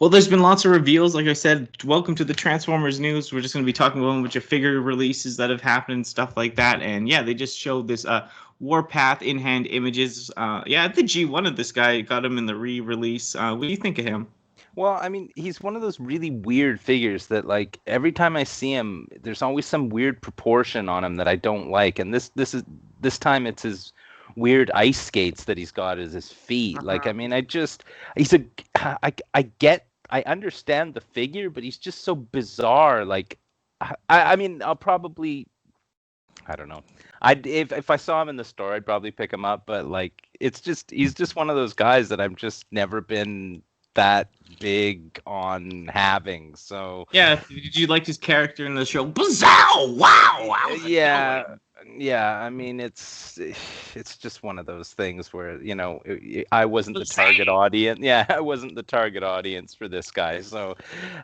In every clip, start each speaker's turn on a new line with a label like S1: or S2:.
S1: Well, there's been lots of reveals. Like I said, welcome to the Transformers news. We're just going to be talking about a bunch of figure releases that have happened and stuff like that. And yeah, they just showed this Warpath in-hand images. Yeah, the G1 of this guy got him in the re-release. What do you think of him?
S2: Well, I mean, he's one of those really weird figures that, like, every time I see him, there's always some weird proportion on him that I don't like. And this time it's his weird ice skates that he's got as his feet. Like, I mean, he's I understand the figure, but he's just so bizarre. Like, I mean, I don't know. If I saw him in the store, I'd probably pick him up. But like, he's just one of those guys that I've just never been that big on having. So
S1: Yeah, did you like his character in the show? Bazow! Wow!
S2: yeah. I mean, it's just one of those things where I wasn't the target audience. Yeah, I wasn't the target audience for this guy. So,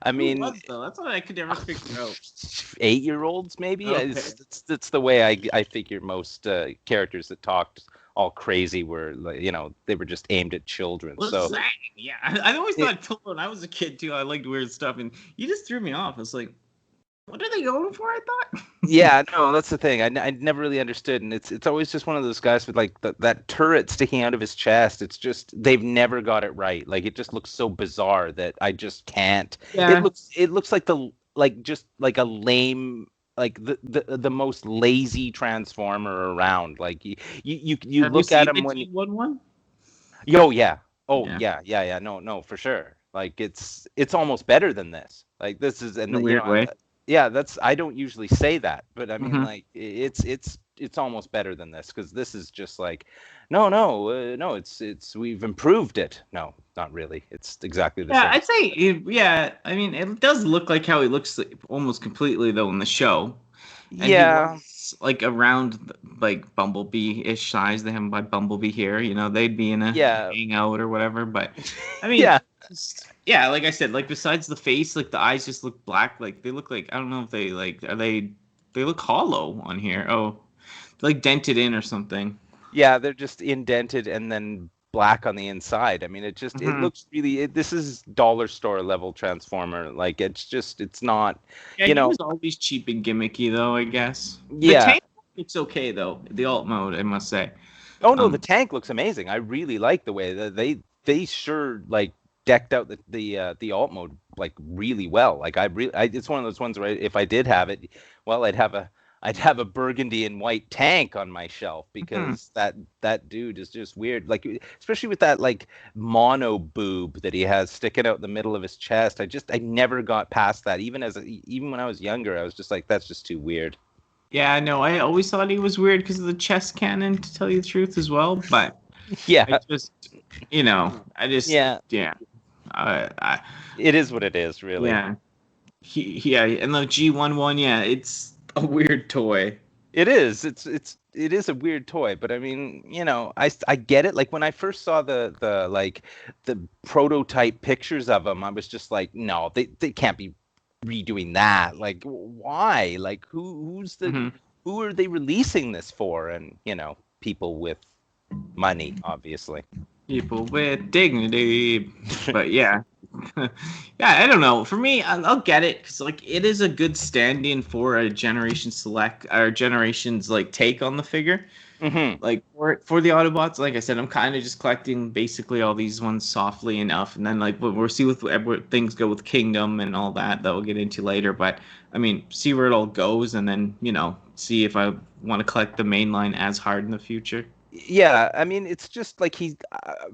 S2: I mean,
S1: who was, though? That's what I could never figure out.
S2: 8-year-olds maybe.
S1: Okay.
S2: It's the way I figure most characters that talked all crazy were, like, they were just aimed at children. So
S1: yeah, I always thought when I was a kid too, I liked weird stuff, and you just threw me off. It's like, what are they going for? I thought.
S2: Yeah, no, that's the thing. I never really understood, and it's always just one of those guys with like that turret sticking out of his chest. It's just they've never got it right. Like, it just looks so bizarre that I just can't.
S1: Yeah.
S2: It looks like just like a lame, like the most lazy transformer around. Like, you
S1: Have
S2: look
S1: you
S2: at
S1: seen
S2: him
S1: the
S2: when
S1: G1?
S2: yeah. Oh yeah. No, for sure. Like, it's almost better than this. Like, this is, and
S1: In a weird way.
S2: yeah, I don't usually say that, but I mean, like, it's almost better than this, because this is just like, no, it's we've improved it. No, not really. It's exactly the same.
S1: I'd say, yeah. I mean, it does look like how he looks almost completely though in the show. And he was like around like Bumblebee-ish size. They have him by Bumblebee here. They'd be in a hangout or whatever. But I mean, yeah, like I said, like besides the face, like the eyes just look black. Like they look like, I don't know if they like, they look hollow on here. Oh, like dented in or something.
S2: Yeah, they're just indented and then black on the inside. I mean, it looks really. This is dollar store level Transformer. Like, it's not.
S1: Yeah, he was always cheap and gimmicky though, I guess.
S2: Yeah.
S1: The tank looks okay though. The alt mode, I must say.
S2: Oh no, the tank looks amazing. I really like the way that they sure like decked out the alt mode like really well. Like, it's one of those ones where if I did have it, well, I'd have a burgundy and white tank on my shelf, because that dude is just weird. Like, especially with that like mono boob that he has sticking out the middle of his chest. I never got past that. Even when I was younger, I was just like, that's just too weird.
S1: Yeah, no, I always thought he was weird because of the chest cannon, to tell you the truth as well. But
S2: yeah,
S1: I just,
S2: it is what it is, really.
S1: Yeah, and the G11, yeah, it's a weird toy.
S2: It is. It is a weird toy, but I mean, I get it. Like, when I first saw the prototype pictures of them, I was just like, no, they can't be redoing that. Like, why? Like, who are they releasing this for? And people with money, obviously.
S1: People with dignity. But yeah. I don't know. For me, I'll get it, because like it is a good stand-in for a Generation Select or Generation's like take on the figure. Like for the Autobots, like I said, I'm kind of just collecting basically all these ones softly enough, and then like we'll see where things go with Kingdom and all that we'll get into later. But I mean, see where it all goes, and then see if I want to collect the main line as hard in the future.
S2: Yeah, I mean, it's just like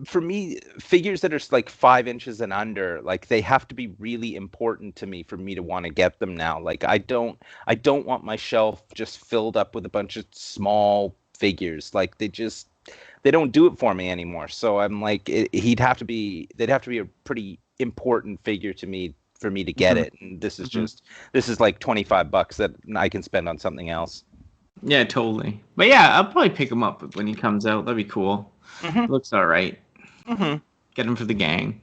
S2: for me, figures that are like 5 inches and under, like, they have to be really important to me for me to want to get them now. Like, I don't want my shelf just filled up with a bunch of small figures. Like, they don't do it for me anymore. So I'm like, they'd have to be a pretty important figure to me for me to get it. And this is like $25 that I can spend on something else.
S1: Yeah, totally. But yeah, I'll probably pick him up when he comes out. That'd be cool. Looks all right. Get him for the gang.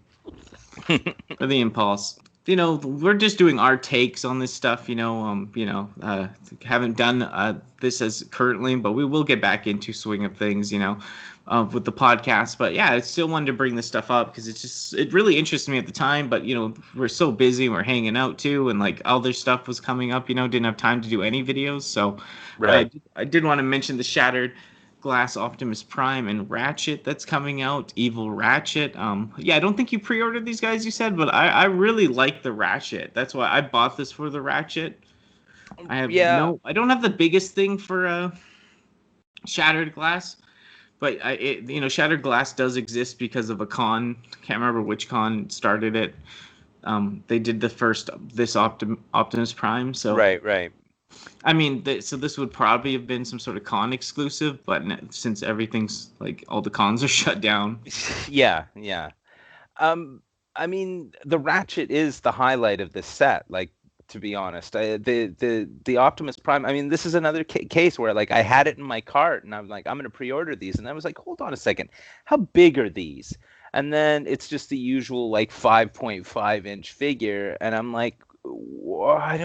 S1: For the impulse. we're just doing our takes on this stuff. Haven't done this as currently, but we will get back into swing of things. With the podcast. But yeah, I still wanted to bring this stuff up because it really interested me at the time. But we're so busy, we're hanging out too, and like other stuff was coming up. Didn't have time to do any videos. So,
S2: Right.
S1: I did want to mention the Shattered Glass Optimus Prime and Ratchet that's coming out, Evil Ratchet. Yeah, I don't think you pre-ordered these guys, you said, but I really like the Ratchet. That's why I bought this for the Ratchet. I don't have the biggest thing for Shattered Glass, but Shattered Glass does exist because of a con. Can't remember which con started it. They did this Optimus Prime, so
S2: Right.
S1: I mean, so this would probably have been some sort of con exclusive, but since everything's like all the cons are shut down.
S2: Yeah. I mean, the Ratchet is the highlight of this set. Like, to be honest, the Optimus Prime. I mean, this is another case where like I had it in my cart and I was like, I'm gonna pre-order these, and I was like, hold on a second, how big are these? And then it's just the usual like 5.5-inch figure, and I'm like, I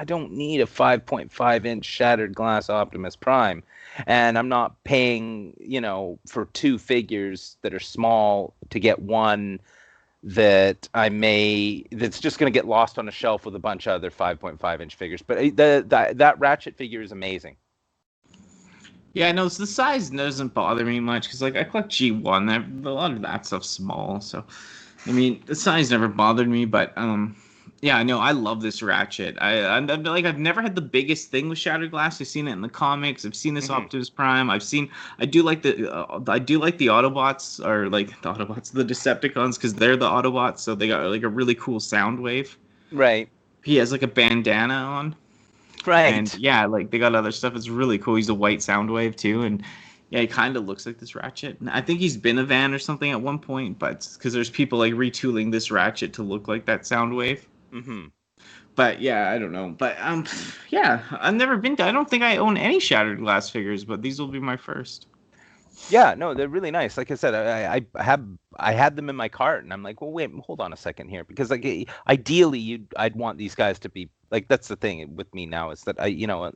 S2: don't need a 5.5-inch Shattered Glass Optimus Prime, and I'm not paying for two figures that are small to get one that's just going to get lost on a shelf with a bunch of other 5.5-inch figures. But that Ratchet figure is amazing.
S1: Yeah, no, the size doesn't bother me much because like I collect G1, a lot of that stuff's small, so I mean the size never bothered me. But yeah, no, I love this Ratchet. I'm like, I've never had the biggest thing with Shattered Glass. I've seen it in the comics. I've seen this Optimus Prime. I do like the Autobots, or like the Autobots, the Decepticons, because they're the Autobots, so they got like a really cool sound wave.
S2: Right.
S1: He has like a bandana on.
S2: Right.
S1: And yeah, like they got other stuff. It's really cool. He's a white sound wave too, and yeah, he kind of looks like this Ratchet. I think he's been a van or something at one point, but because there's people like retooling this Ratchet to look like that sound wave. But yeah, I don't know. But yeah, I've never been to. I don't think I own any Shattered Glass figures, but these will be my first.
S2: Yeah, no, they're really nice. Like I said, I had them in my cart, and I'm like, well, wait, hold on a second here, because like ideally I'd want these guys to be like, that's the thing with me now, is that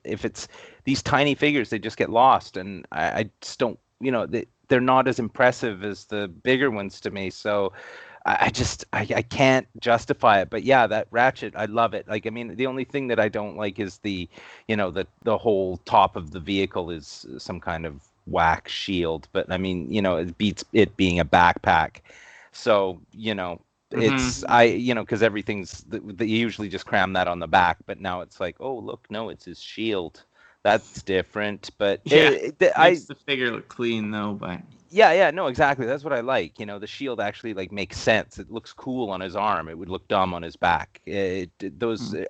S2: if it's these tiny figures, they just get lost, and I just don't, they're not as impressive as the bigger ones to me. So I can't justify it. But yeah, that Ratchet, I love it. Like, I mean, the only thing that I don't like is the whole top of the vehicle is some kind of wax shield. But I mean, it beats it being a backpack. So, it's because everything's they usually just cram that on the back. But now it's like, oh, look, no, it's his shield. That's different. But
S1: yeah, it makes the figure look clean though. But
S2: yeah, no, exactly. That's what I like. The shield actually like makes sense. It looks cool on his arm. It would look dumb on his back.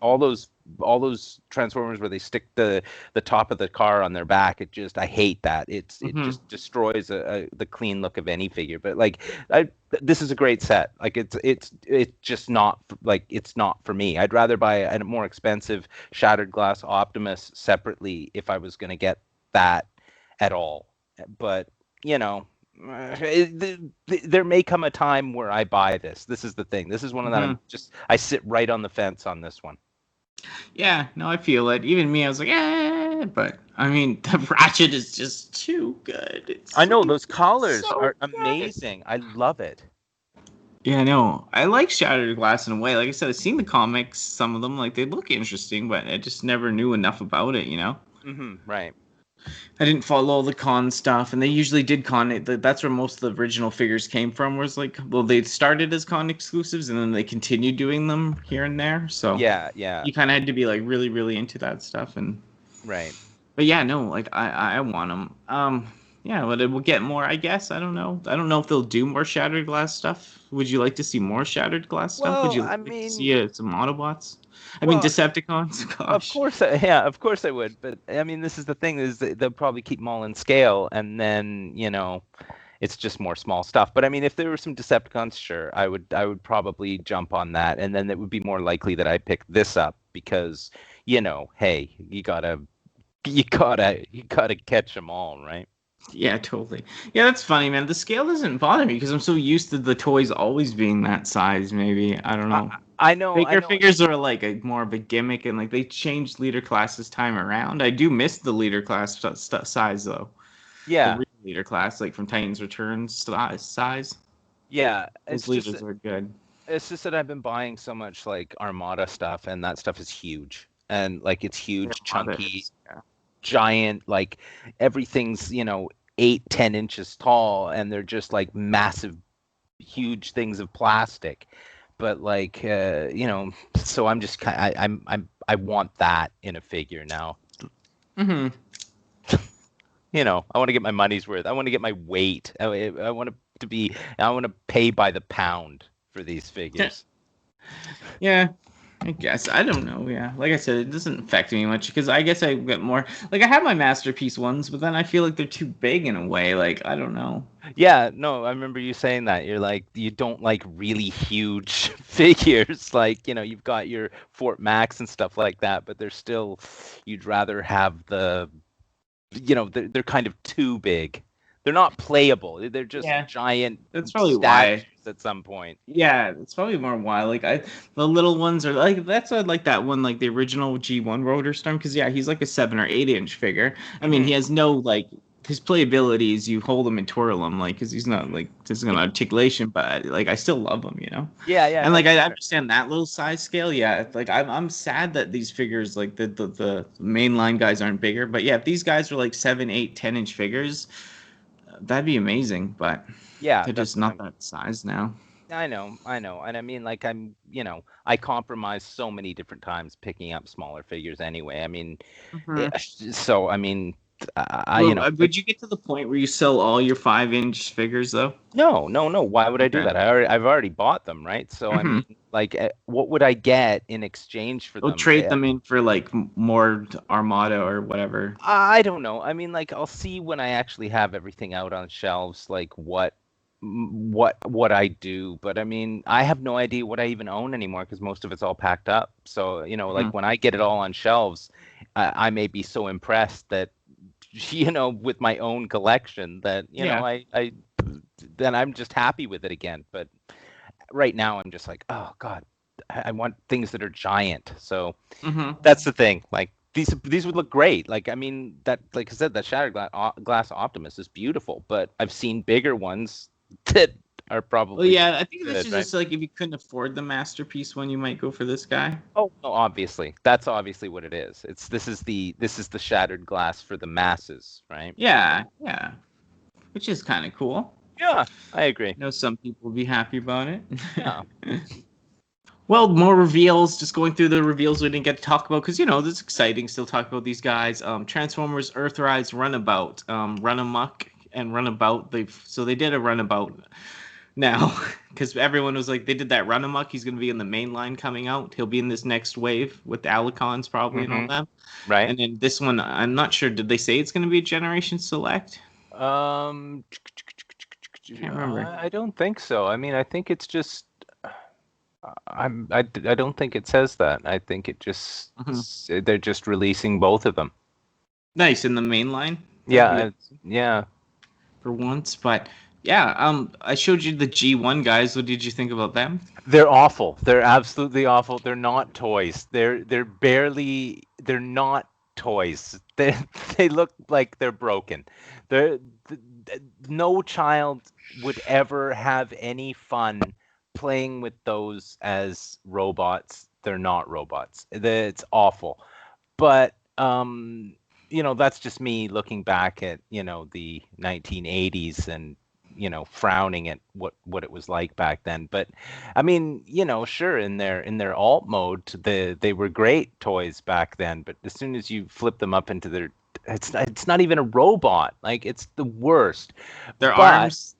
S2: All those Transformers where they stick the top of the car on their back. I hate that. It just destroys the clean look of any figure. But like, this is a great set. Like it's just not like, it's not for me. I'd rather buy a more expensive Shattered Glass Optimus separately if I was going to get that at all. But there may come a time where I buy this. This is the thing. This is one of them. I sit right on the fence on this one.
S1: Yeah, no, I feel it. Even me, I was like, but I mean, the Ratchet is just too good.
S2: I know, those collars are amazing. I love it.
S1: Yeah, no, I like Shattered Glass in a way. Like I said, I've seen the comics, some of them, like they look interesting, but I just never knew enough about it,
S2: Right.
S1: I didn't follow all the con stuff, and they usually did con. That's where most of the original figures came from. Was like, well, they started as con exclusives, and then they continued doing them here and there. So
S2: yeah,
S1: you kind of had to be like really, really into that stuff, and
S2: right.
S1: But yeah, no, like I want them. Yeah, but it will get more, I guess. I don't know if they'll do more Shattered Glass stuff. Would you like to see more Shattered Glass stuff? Would you like to see some Autobots? I mean, Decepticons. Gosh.
S2: Of course I would. But I mean, this is the thing: is they'll probably keep them all in scale, and then it's just more small stuff. But I mean, if there were some Decepticons, sure, I would probably jump on that, and then it would be more likely that I pick this up because hey, you gotta catch them all, right?
S1: Yeah, totally. Yeah, that's funny, man. The scale doesn't bother me because I'm so used to the toys always being that size. Maybe I don't know.
S2: I know.
S1: Bigger figures are like more of a gimmick, and like they changed leader classes time around. I do miss the leader class size though. The
S2: Yeah,
S1: real leader class, like from Titans Returns size.
S2: yeah.
S1: Those leaders are good.
S2: It's just that I've been buying so much like Armada stuff, and that stuff is huge, and like it's huge, chunky, giant. Like everything's 8-10 inches tall, and they're just like massive, huge things of plastic. But like so I'm just I want that in a figure now.
S1: Mm-hmm.
S2: I want to get my money's worth. I want to get my weight. I want to pay by the pound for these figures.
S1: Yeah, I guess. I don't know. Yeah, like I said, it doesn't affect me much because I guess I get more. Like I have my masterpiece ones, but then I feel like they're too big in a way. Like I don't know.
S2: Yeah, no, I remember you saying that. You're like, you don't like really huge figures. Like, you've got your Fort Max and stuff like that, but they're still, you'd rather have they're kind of too big. They're not playable. They're just giant.
S1: That's probably why.
S2: At some point.
S1: Yeah, it's probably more why. Like the little ones are like that's like that one, like the original G1 Rotor Storm, because he's like a 7 or 8 inch figure. I mean, he has no like his playability is you hold him and twirl him, like because he's not like just gonna articulation, but like I still love him,
S2: Yeah.
S1: And like I understand that little size scale. Yeah, like I'm sad that these figures like the mainline guys aren't bigger, but yeah, if these guys were like 7, 8, 10 inch figures, that'd be amazing. But
S2: yeah,
S1: they're just not that size now.
S2: I know, and I mean, like I compromise so many different times picking up smaller figures anyway. I mean, so I mean.
S1: Would you get to the point where you sell all your 5-inch figures though?
S2: No. Why would I do that? I've already bought them, right? So I mean, like, what would I get in exchange for them?
S1: Trade them in for like more Armada or whatever.
S2: I don't know. I mean, like, I'll see when I actually have everything out on shelves, like what I do. But I mean, I have no idea what I even own anymore because most of it's all packed up. So like when I get it all on shelves, I may be so impressed that. With my own collection that I then I'm just happy with it again. But right now I'm just like, oh god, I want things that are giant. So that's the thing. Like these would look great. Like I mean that, like I said, that shattered glass Optimus is beautiful. But I've seen bigger ones that are probably.
S1: Well, yeah, I think this is just like if you couldn't afford the masterpiece one, you might go for this guy.
S2: Oh, no, obviously, that's obviously what it is. This is the shattered glass for the masses, right?
S1: Yeah, which is kind of cool.
S2: Yeah, I agree.
S1: I know some people will be happy about it.
S2: Yeah.
S1: Well, more reveals. Just going through the reveals we didn't get to talk about because this is exciting. Still talk about these guys. Transformers, Earthrise, Runabout, Runamok and Runabout. They did a Runabout. Now, because everyone was like, they did that Runamok. He's going to be in the main line coming out. He'll be in this next wave with the Alicons probably and all that.
S2: Right.
S1: And then this one, I'm not sure. Did they say it's going to be a Generation Select?
S2: Can't
S1: remember.
S2: I don't think so. I mean, I think it's just. I don't think it says that. I think it just they're just releasing both of them.
S1: Nice in the main line.
S2: Yeah.
S1: For once, but. Yeah, I showed you the G1 guys. What did you think about them?
S2: They're awful. They're absolutely awful. They're not toys. They're not toys. They look like they're broken. No child would ever have any fun playing with those as robots. They're not robots. It's awful. But that's just me looking back at the 1980s and frowning at what it was like back then. But I mean, sure, in their alt mode, they were great toys back then. But as soon as you flip them up into their, it's not even a robot. Like it's the worst.
S1: Their arms,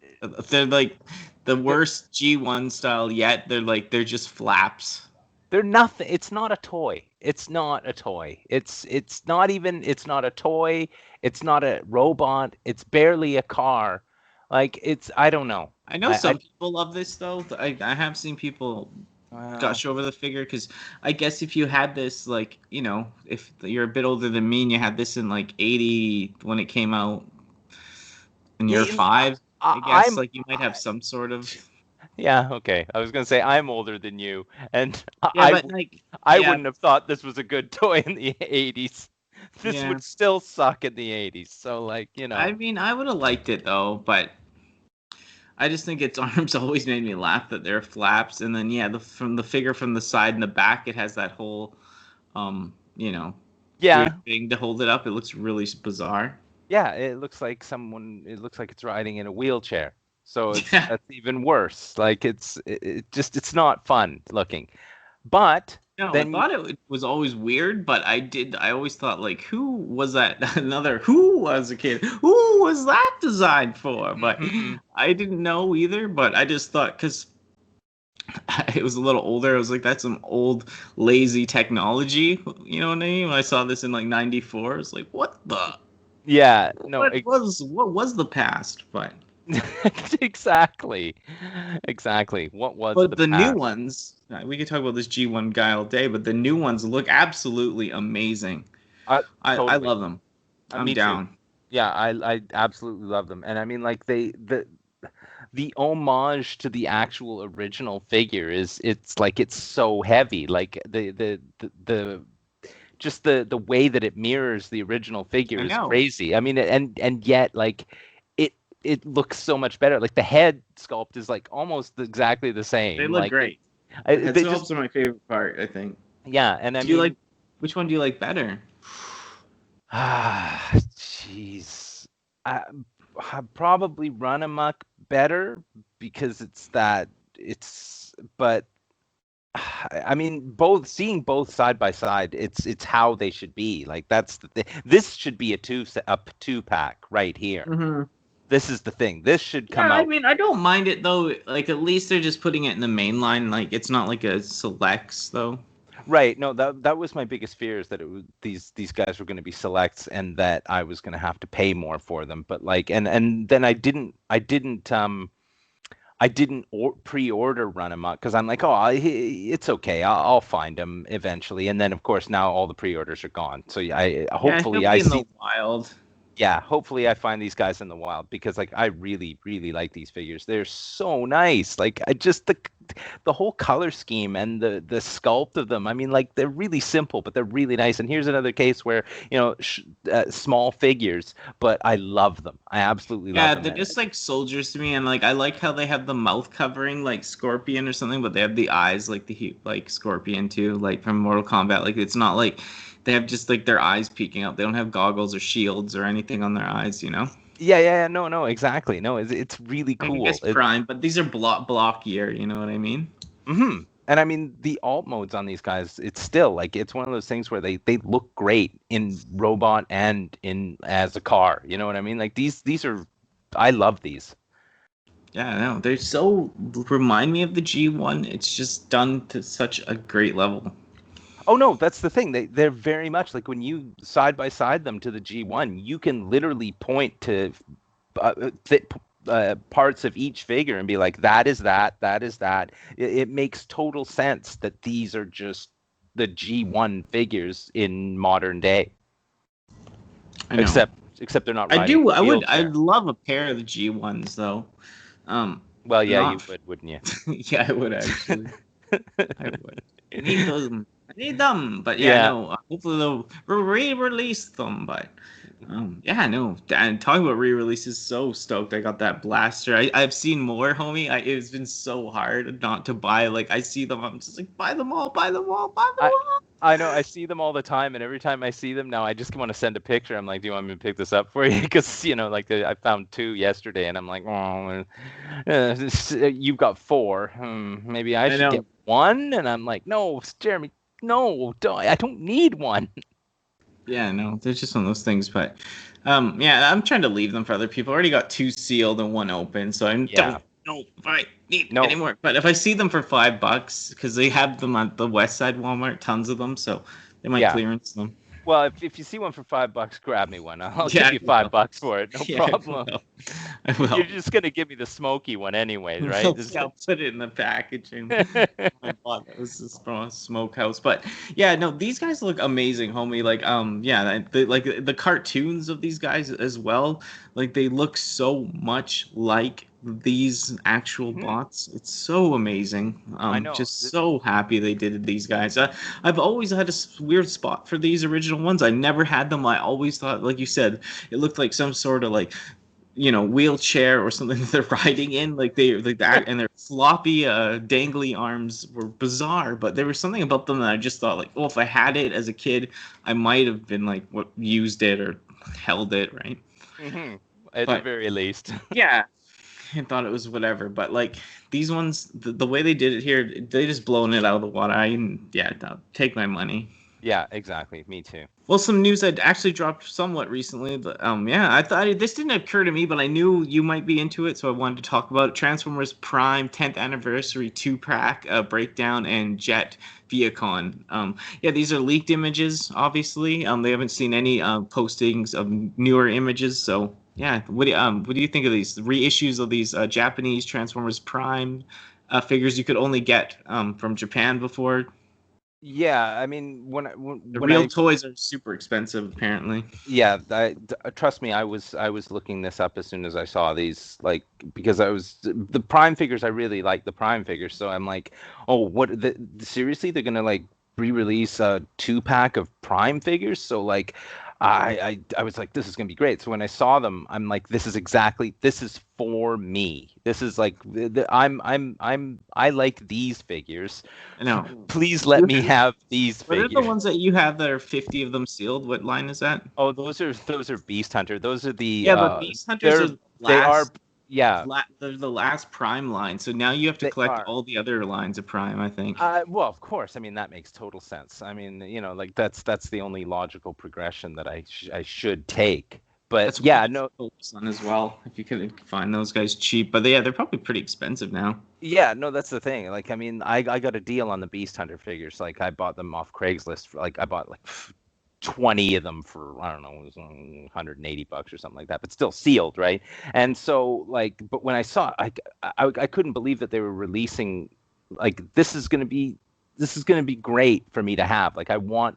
S1: they're like the worst G1 style yet. They're just flaps.
S2: They're nothing. It's not a toy. It's not a toy. It's not a toy. It's not a robot. It's barely a car. Like I don't know.
S1: I know some people love this though. I have seen people gush over the figure because I guess if you had this, like if you're a bit older than me and you had this in like 80 when it came out, and you're 5, I guess like you might have some sort of.
S2: Yeah, okay. I was gonna say I'm older than you, and
S1: Yeah, but like,
S2: I
S1: yeah,
S2: wouldn't have thought this was a good toy in the 80s. This
S1: yeah.
S2: would still suck in the 80s. So like,
S1: I mean, I would have liked it though, but I just think its arms always made me laugh that they're flaps, and then yeah, from the figure from the side and the back, it has that whole, you know, weird
S2: yeah,
S1: thing to hold it up. It looks really bizarre.
S2: yeah, it looks like it's riding in a wheelchair. So
S1: Yeah.
S2: that's even worse. Like it's not fun looking. But
S1: No, I
S2: then
S1: thought it was always weird, but I always thought like, who was that? Who was a kid? Who was that designed for? But
S2: Mhm.
S1: I didn't know either. But I just thought because it was a little older, I was like, that's some old lazy technology. You know what I mean? When I saw this in like '94, I was like, what the?
S2: Yeah, no,
S1: What was the past?
S2: exactly. Exactly. What was
S1: But
S2: the
S1: the new
S2: past?
S1: ones, we could talk about this G1 guy all day, but the new ones look absolutely amazing. I
S2: Totally.
S1: love them. I'm
S2: Me too.
S1: down.
S2: Yeah, I absolutely love them. And I mean like the homage to the actual original figure is it's like it's so heavy. Like the just the way that it mirrors the original figure
S1: I
S2: is
S1: know.
S2: crazy. I mean and yet like it it looks so much better. Like the head sculpt is like almost exactly the
S1: They
S2: same.
S1: look
S2: Like
S1: great. The head
S2: they just
S1: sculpts are my favorite part, I think.
S2: yeah, and I
S1: Do you
S2: mean
S1: like which one do you like better?
S2: ah, jeez. I, I probably Runamok better because it's but I mean both seeing both side by side it's how they should be. Like that's the thing. This should be a two pack right here.
S1: Hmm.
S2: This is the thing. This should
S1: Yeah,
S2: come
S1: I
S2: out
S1: mean, I don't mind it though. Like, at least they're just putting it in the main line. Like, it's not like a selects though.
S2: right. No, that was my biggest fear is that it was these guys were going to be selects and that I was going to have to pay more for them. But like and then I didn't pre-order Run Amok because I'm like, oh, it's okay. I'll find him eventually. And then, of course, now all the pre-orders are gone. So
S1: Yeah, he'll
S2: hopefully
S1: be
S2: I
S1: in the
S2: see.
S1: wild.
S2: Yeah, hopefully I find these guys in the wild because like I really, really like these figures. They're so nice. Like I just the whole color scheme and the sculpt of them. I mean, like they're really simple, but they're really nice. And here's another case where small figures, but I love them. I absolutely love
S1: Yeah,
S2: them.
S1: they're just like soldiers to me, and like I like how they have the mouth covering like Scorpion or something, but they have the eyes like like Scorpion too, like from Mortal Kombat. Like it's not like they have just like their eyes peeking out. They don't have goggles or shields or anything on their eyes, you know.
S2: Yeah, no, no, exactly. No, it's really
S1: I guess
S2: cool.
S1: Prime, but these are blockier. You know what I mean?
S2: And I mean the alt modes on these guys, it's still like it's one of those things where they look great in robot and in as a car. You know what I mean? Like these are I love these.
S1: Yeah, no, they're so remind me of the G1. It's just done to such a great level.
S2: Oh no, that's the thing. They're very much like when you side by side them to the G1, you can literally point to th- parts of each figure and be like, that is that, that is that. It makes total sense that these are just the G1 figures in modern day.
S1: I know.
S2: Except they're not
S1: I
S2: riding
S1: do.
S2: a
S1: I'd
S2: wheelchair.
S1: love a pair of the G1s though.
S2: Well, yeah, you
S1: Not.
S2: would, wouldn't you?
S1: Yeah, I would actually. I would. I need them. I need them. But yeah,
S2: Yeah.
S1: no. Hopefully they'll re-release them. But yeah, no. And talking about re-releases, so stoked I got that blaster. I've seen more, homie. It's been so hard not to buy. Like I see them, I'm just like, buy them all, buy them all, buy them
S2: I
S1: all.
S2: I know I see them all the time, and every time I see them now, I just want to send a picture. I'm like, "Do you want me to pick this up for you?" Because like I found two yesterday, and I'm like, "Oh, you've got four. Maybe I
S1: I
S2: should get
S1: know.
S2: one." And I'm like, "No, Jeremy, no, I don't need one."
S1: Yeah, no, there's just one of those things, but yeah, I'm trying to leave them for other people. I already got two sealed and one open, so I
S2: Yeah.
S1: don't know if I need any
S2: No.
S1: more. But if I see them for $5, because they have them at the West Side Walmart, tons of them, so they might
S2: Yeah.
S1: clearance them.
S2: Well, if you see one for $5, grab me one. I'll
S1: Yeah,
S2: give
S1: I
S2: you
S1: will.
S2: $5 for it. No
S1: Yeah, I
S2: problem.
S1: will. I
S2: You're
S1: will.
S2: just gonna give me the smoky one anyways, right?
S1: I'll put it in the packaging. I bought that was this from a smokehouse, but yeah, no, these guys look amazing, homie. Like, yeah, like the cartoons of these guys as well. Like they look so much like these actual
S2: Mhm.
S1: bots. It's so amazing.
S2: I know.
S1: Just so happy they did these guys. I've always had a weird spot for these original ones. I never had them. I always thought, like you said, it looked like some sort of like wheelchair or something that they're riding in, like they like that, and their floppy dangly arms were bizarre, but there was something about them that I just thought like, oh, if I had it as a kid, I might have been like what used it or held it, right?
S2: At the
S1: But
S2: very least.
S1: yeah, I thought it was whatever, but like these ones, the way they did it here, they just blown it out of the water. Yeah, take my money.
S2: Yeah, exactly. Me too.
S1: Well, some news that actually dropped somewhat recently, but yeah, I thought this didn't occur to me, but I knew you might be into it, so I wanted to talk about it. Transformers Prime 10th Anniversary 2-pack breakdown and Jet Vehicon. Yeah, these are leaked images, obviously. They haven't seen any postings of newer images, so yeah. What do you think of these reissues of these Japanese Transformers Prime figures you could only get from Japan before?
S2: Yeah, I mean,
S1: The real toys are super expensive, apparently.
S2: yeah, trust me, I was looking this up as soon as I saw these, like, because the Prime figures. I really like the Prime figures, so I'm like, oh, seriously, they're gonna like re-release a 2-pack of Prime figures? So like, I was like, this is gonna be great. So when I saw them, I'm like, this is for me. This is like, I like these figures.
S1: No.
S2: Please let me have these
S1: What are
S2: figures.
S1: the ones that you have that are 50 of them sealed? What line is that?
S2: Oh, those are Beast Hunter. Those are the
S1: Yeah, but Beast Hunters are the
S2: they are
S1: last.
S2: yeah.
S1: They're the last Prime line, so now you have to
S2: They
S1: collect
S2: are.
S1: all the other lines of Prime, I think.
S2: Well, of course. I mean, that makes total sense. I mean, like that's the only logical progression that I should take. But
S1: That's
S2: yeah,
S1: what
S2: no.
S1: focus on as well. If you could find those guys cheap, but they're probably pretty expensive now.
S2: Yeah, no, that's the thing. Like, I mean, I got a deal on the Beast Hunter figures. Like, I bought them off Craigslist. Like, I bought like 20 of them for, I don't know, it was $180 or something like that, but still sealed, right? And so like, but when I saw, I couldn't believe that they were releasing, like, this is gonna be great for me to have. Like, I want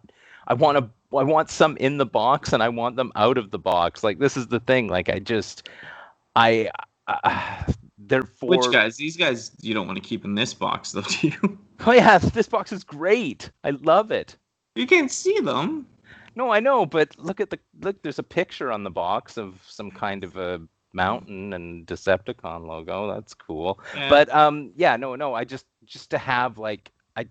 S2: some in the box and I want them out of the box. Like, this is the thing. Like, I they're for.
S1: Which guys? These guys you don't want to keep in this box, though, do you?
S2: Oh yeah, this box is great. I love it.
S1: You can't see them.
S2: No, I know, but look. There's a picture on the box of some kind of a mountain and Decepticon logo. That's cool.
S1: Yeah.
S2: But yeah, no. I just to have like I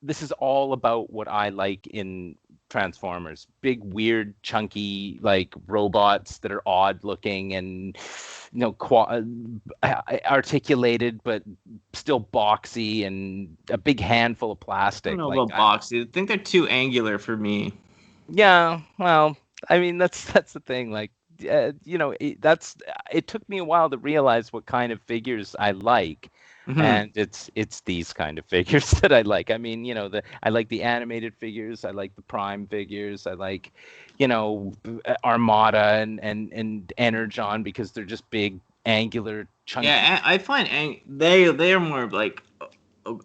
S2: this is all about what I like in Transformers. Big, weird, chunky, like robots that are odd looking and articulated, but still boxy, and a big handful of plastic.
S1: I don't know
S2: like,
S1: about boxy. I think they're too angular for me.
S2: Yeah, well, I mean, that's the thing. Like, it took me a while to realize what kind of figures I like.
S1: Mhm.
S2: And it's these kind of figures that I like. I mean, I like the animated figures. I like the Prime figures. I like, Armada and Energon, because they're just big, angular, chunky.
S1: Yeah, I find they are more like,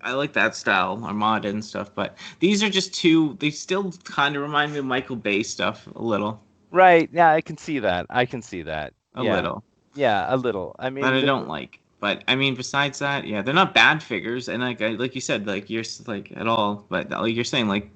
S1: I like that style, Armada and stuff, but these are just they still kind of remind me of Michael Bay stuff a little.
S2: Right. Yeah, I can see that. A
S1: little.
S2: Yeah, a little. I mean,
S1: But I don't like. But I mean, besides that, yeah, they're not bad figures, and like you said, like you're like at all. But like you're saying, like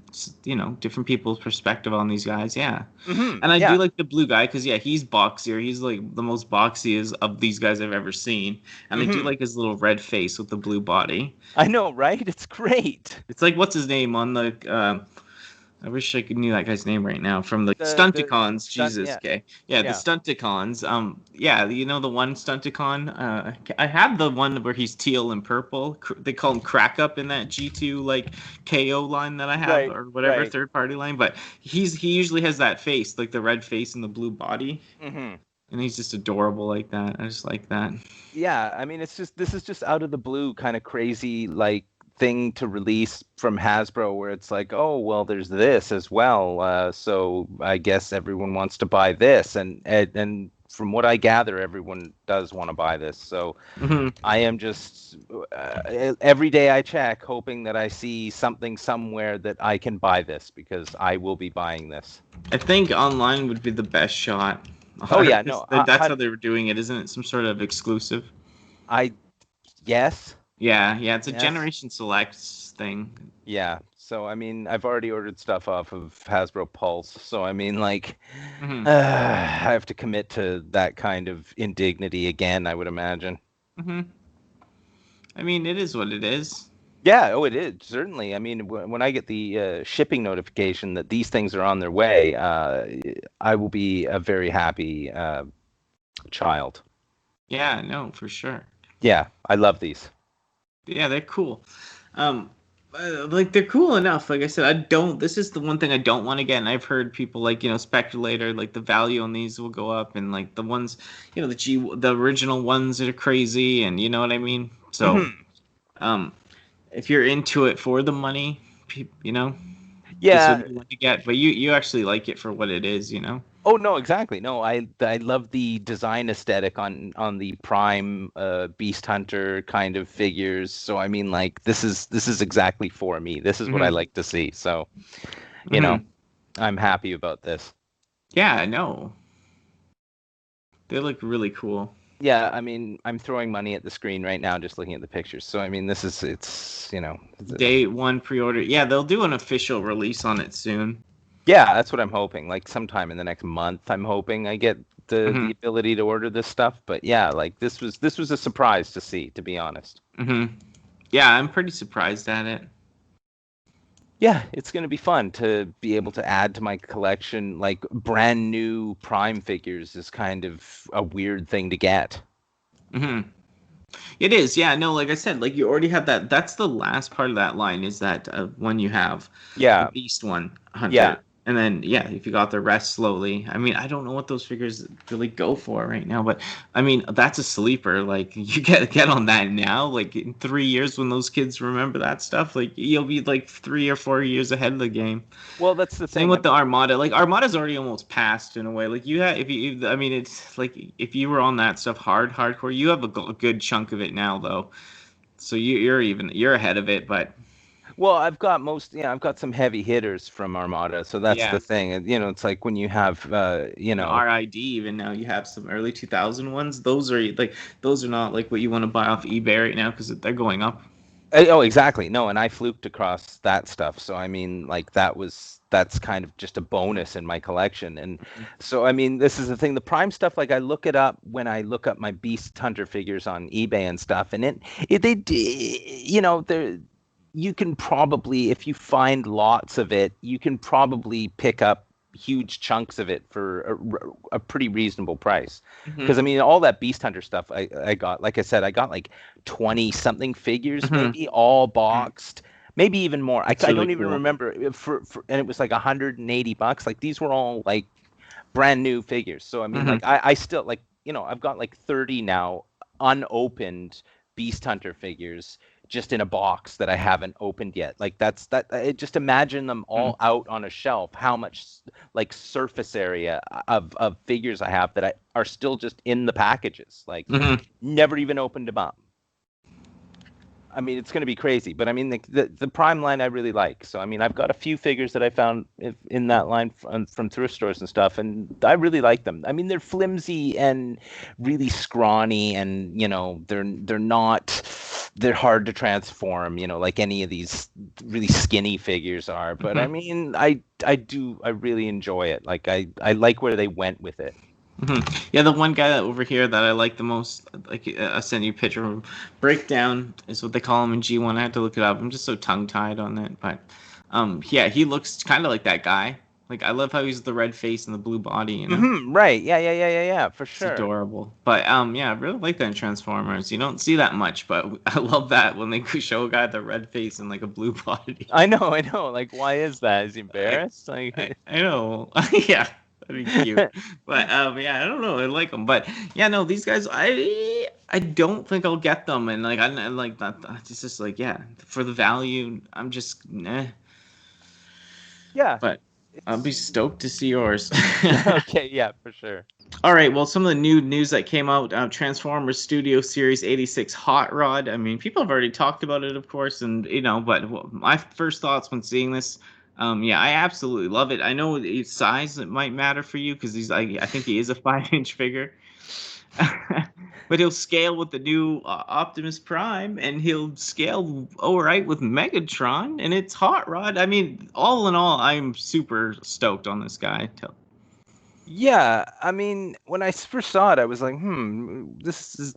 S1: different people's perspective on these guys, yeah.
S2: Mm-hmm,
S1: And I do like the blue guy because yeah, he's boxier. He's like the most boxy of these guys I've ever seen, and I do like his little red face with the blue body.
S2: I know, right? It's great.
S1: It's like, what's his name on the? I wish I knew that guy's name right now from the Stunticons. Jesus,
S2: yeah.
S1: okay, yeah, the Stunticons. Yeah, the one Stunticon. I have the one where he's teal and purple. They call him Crack Up in that G2 like KO line that I have, or whatever third party line. But he usually has that face, like the red face and the blue body. Mm-hmm. And he's just adorable like that. I just like that.
S2: Yeah, I mean, this is just out of the blue, kind of crazy, like, thing to release from Hasbro, where it's like, oh well, there's this as well, so I guess everyone wants to buy this, and from what I gather, everyone does want to buy this. So I am just every day I check, hoping that I see something somewhere that I can buy this, because I will be buying this.
S1: I think online would be the best shot.
S2: Oh yeah, no,
S1: That's how they were doing it, isn't it? Some sort of exclusive.
S2: Yes.
S1: Yeah, it's a
S2: Yes.
S1: Generation Selects thing.
S2: Yeah. So I mean, I've already ordered stuff off of Hasbro Pulse. So I mean, like, I have to commit to that kind of indignity again, I would imagine.
S1: I mean, it is what it is.
S2: Yeah, oh, it is, certainly. I mean, when I get the shipping notification that these things are on their way, I will be a very happy child.
S1: Yeah, no, for sure.
S2: Yeah, I love these.
S1: Yeah, they're cool. Like, they're cool enough. Like I said, this is the one thing I don't want to get, and I've heard people, like, speculate, like, the value on these will go up, and, like, the ones, the original ones that are crazy, and you know what I mean? So, if you're into it for the money,
S2: yeah,
S1: this would be one to get, but you actually like it for what it is,
S2: Oh no, exactly. No, I love the design aesthetic on the Prime Beast Hunter kind of figures. So I mean, like, this is exactly for me. This is what I like to see. So, I'm happy about this.
S1: Yeah, I know. They look really cool.
S2: Yeah, I mean, I'm throwing money at the screen right now just looking at the pictures. So I mean, it's
S1: Day one pre-order. Yeah, they'll do an official release on it soon.
S2: Yeah, that's what I'm hoping. Like, sometime in the next month, I'm hoping I get the ability to order this stuff. But yeah, like, this was a surprise to see, to be honest.
S1: Yeah, I'm pretty surprised at it.
S2: Yeah, it's going to be fun to be able to add to my collection. Like, brand new Prime figures is kind of a weird thing to get.
S1: It is, yeah. No, like I said, like, you already have that. That's the last part of that line, is that one you have.
S2: Yeah.
S1: The Beast one, Hunter.
S2: Yeah.
S1: And then, yeah, if you got the rest slowly. I mean, I don't know what those figures really go for right now, but I mean, that's a sleeper. Like, you get on that now. Like, in 3 years, when those kids remember that stuff, like, you'll be like 3 or 4 years ahead of the game.
S2: Well, that's the thing.
S1: Same with the Armada. Like, Armada's already almost passed in a way. Like, I mean, it's like, if you were on that stuff hardcore, you have a good chunk of it now, though. So you're ahead of it, but.
S2: Well, I've got some heavy hitters from Armada, so that's the thing. It's like when you have,
S1: RID, even now you have some early 2000 ones. Those are not like what you want to buy off eBay right now, because they're going up.
S2: Oh, exactly. No, and I fluked across that stuff. So, I mean, like, that's kind of just a bonus in my collection. And so, I mean, this is the thing. The Prime stuff, like, I look it up when I look up my Beast Hunter figures on eBay and stuff. And you can probably, if you find lots of it, you can probably pick up huge chunks of it for a pretty reasonable price. Because I mean, all that Beast Hunter stuff I got, like I said, I got like 20 something figures, maybe, all boxed, maybe even more. I don't even remember, and it was like $180. Like, these were all like brand new figures. So I mean, like, I still, like, I've got like 30 now unopened Beast Hunter figures just in a box that I haven't opened yet. Like, just imagine them all out on a shelf, how much, like, surface area of figures I have that are still just in the packages, like, never even opened them up. I mean, it's going to be crazy, but I mean, the Prime line I really like. So I mean, I've got a few figures that I found in that line from thrift stores and stuff, and I really like them. I mean, they're flimsy and really scrawny, and they're hard to transform, like any of these really skinny figures are. But I mean, I really enjoy it. Like, I like where they went with it.
S1: Yeah, the one guy over here that I like the most, like, I sent you a picture of him. Breakdown is what they call him in G1. I had to look it up. I'm just so tongue-tied on it, but yeah, he looks kind of like that guy. Like, I love how he's the red face and the blue body,
S2: Right. Yeah, for sure.
S1: It's adorable. But yeah, I really like that in Transformers. You don't see that much, but I love that when they show a guy with a red face and like a blue body.
S2: I know. Like, why is that? Is he embarrassed?
S1: I know. Yeah. That'd be cute. But yeah, I don't know. I like them, but yeah, no, these guys, I don't think I'll get them, and like, I like that. It's just like, yeah, for the value, I'm just
S2: Yeah.
S1: But I'll be stoked to see yours.
S2: Okay, yeah, for sure.
S1: All right, well, some of the new news that came out, Transformers Studio Series 86 Hot Rod. I mean, people have already talked about it, of course, and but my first thoughts when seeing this, yeah, I absolutely love it. I know its size it might matter for you because I think he is a 5-inch figure, but he'll scale with the new Optimus Prime, and he'll scale all right with Megatron, and it's Hot Rod. I mean, all in all, I'm super stoked on this guy.
S2: Yeah, I mean, when I first saw it, I was like, this is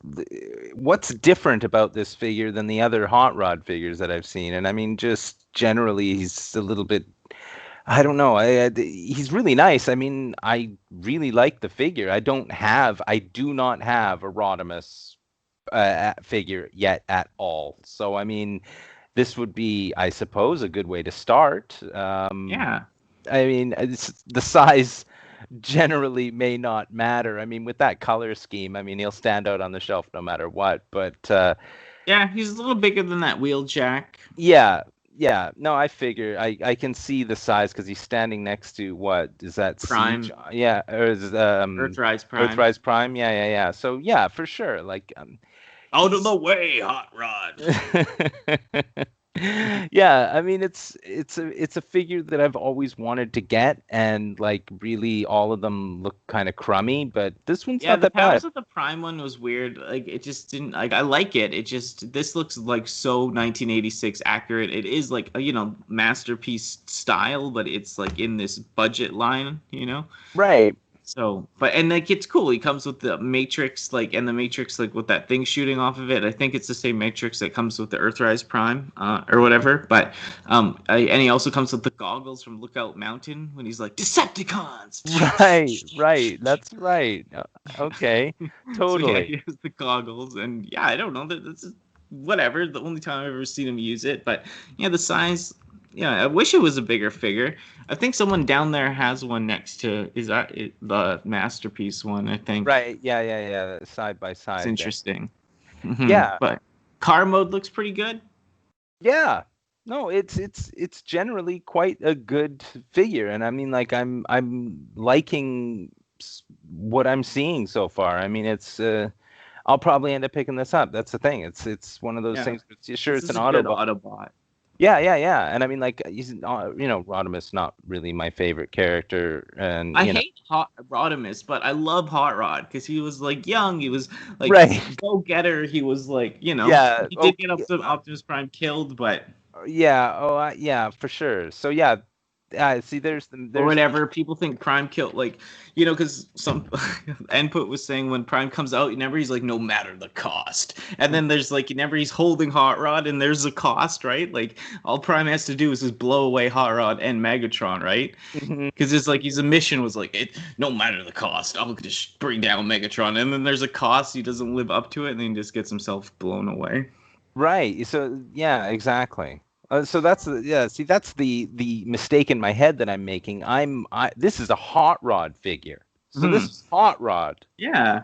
S2: what's different about this figure than the other Hot Rod figures that I've seen? And I mean, just generally, he's a little bit, I don't know. He's really nice. I mean, I really like the figure. I do not have a Rodimus figure yet at all. So, I mean, this would be, I suppose, a good way to start.
S1: Yeah.
S2: I mean, the size generally may not matter. I mean, with that color scheme, I mean, he'll stand out on the shelf no matter what. But
S1: yeah, he's a little bigger than that Wheeljack.
S2: Yeah. No, I figure I can see the size because he's standing next to what is that
S1: Prime?
S2: Siege? Yeah, or is
S1: Earthrise Prime.
S2: Earthrise Prime? Yeah. So yeah, for sure. Like
S1: out of the way, Hot Rod.
S2: Yeah, I mean it's a figure that I've always wanted to get, and like really all of them look kind of crummy, but this one's not
S1: the
S2: that
S1: powers
S2: bad.
S1: of the Prime one was weird. Like it just didn't like I like it. It just this looks like so 1986 accurate. It is like a masterpiece style, but it's like in this budget line,
S2: Right.
S1: So, and like it's cool. He comes with the Matrix, and the Matrix, with that thing shooting off of it. I think it's the same Matrix that comes with the Earthrise Prime, or whatever. But, and he also comes with the goggles from Lookout Mountain when he's like Decepticons.
S2: Right. That's right. Okay, totally.
S1: So yeah, he has the goggles, and yeah, I don't know that this is whatever. The only time I've ever seen him use it, but yeah, the size. Yeah, I wish it was a bigger figure. I think someone down there has one next to the masterpiece one. I think.
S2: Right. Yeah. Side by side.
S1: It's interesting.
S2: Mm-hmm. Yeah.
S1: But car mode looks pretty good.
S2: Yeah. No, it's generally quite a good figure, and I mean, like I'm liking what I'm seeing so far. I mean, it's I'll probably end up picking this up. That's the thing. It's one of those things. Sure, it's an
S1: Autobot.
S2: Yeah, and I mean, like, he's Rodimus not really my favorite character, and
S1: I hate Rodimus, but I love Hot Rod because he was like young, he was like go getter, he was like he did get up to Optimus Prime killed, but
S2: yeah, for sure. So yeah. See, there's
S1: or whatever. People think Prime killed, because some input was saying when Prime comes out, he's like, no matter the cost. And then there's whenever he's holding Hot Rod and there's a cost, right? Like all Prime has to do is just blow away Hot Rod and Megatron, right? Because it's like his mission was no matter the cost, I'll just bring down Megatron. And then there's a cost, he doesn't live up to it, and then he just gets himself blown away.
S2: Right. So yeah, exactly. So that's the mistake in my head that I'm making. This is a Hot Rod figure. So this is Hot Rod.
S1: Yeah.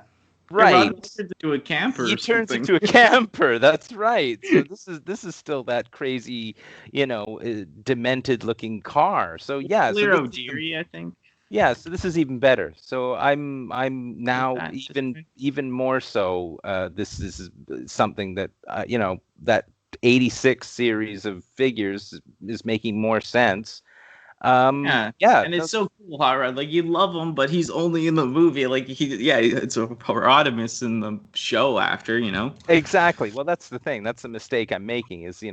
S2: Right.
S1: He turns into a camper.
S2: He turns into a camper. That's right. So this is still that crazy, demented looking car. So yeah.
S1: Paleotrex, I think.
S2: Yeah, so this is even better. So I'm now even more so. This is something that that 86 series of figures is making more sense.
S1: And it's so cool, Hot Rod. Like you love him, but he's only in the movie. It's a Rodimus in the show after.
S2: Exactly. Well, that's the thing. That's the mistake I'm making. Is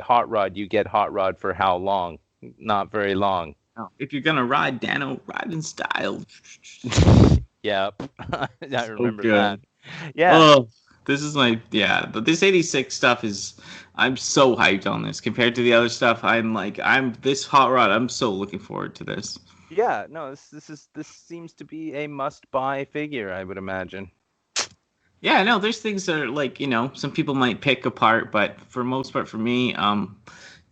S2: Hot Rod. You get Hot Rod for how long? Not very long.
S1: If you're gonna ride Dano, ride in style.
S2: Yep, I remember that.
S1: Yeah. Oh, this is this 86 stuff is. I'm so hyped on this compared to the other stuff. I'm this Hot Rod. I'm so looking forward to this.
S2: Yeah, no, this seems to be a must-buy figure, I would imagine.
S1: Yeah, no, there's things that are some people might pick apart, but for most part, for me,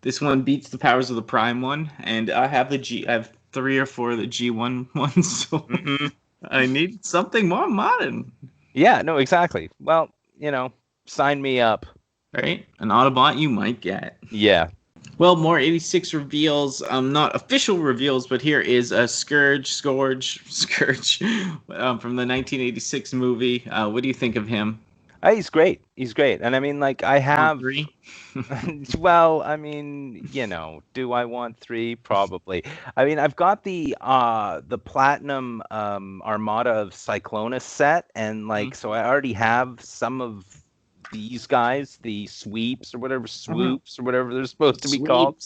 S1: this one beats the powers of the Prime one, and I have I have 3 or 4 of the G1 ones, so I need something more modern.
S2: Yeah, no, exactly. Well, sign me up.
S1: Right? An Autobot you might get.
S2: Yeah.
S1: Well, more 86 reveals, not official reveals, but here is a Scourge, from the 1986 movie. What do you think of him?
S2: He's great. He's great. And I mean, like, I
S1: Want
S2: have,
S1: three?
S2: well, I mean, do I want three? Probably. I mean, I've got the platinum Armada of Cyclonus set, and like, so I already have some of these guys, the sweeps or whatever, swoops or whatever they're supposed to be called.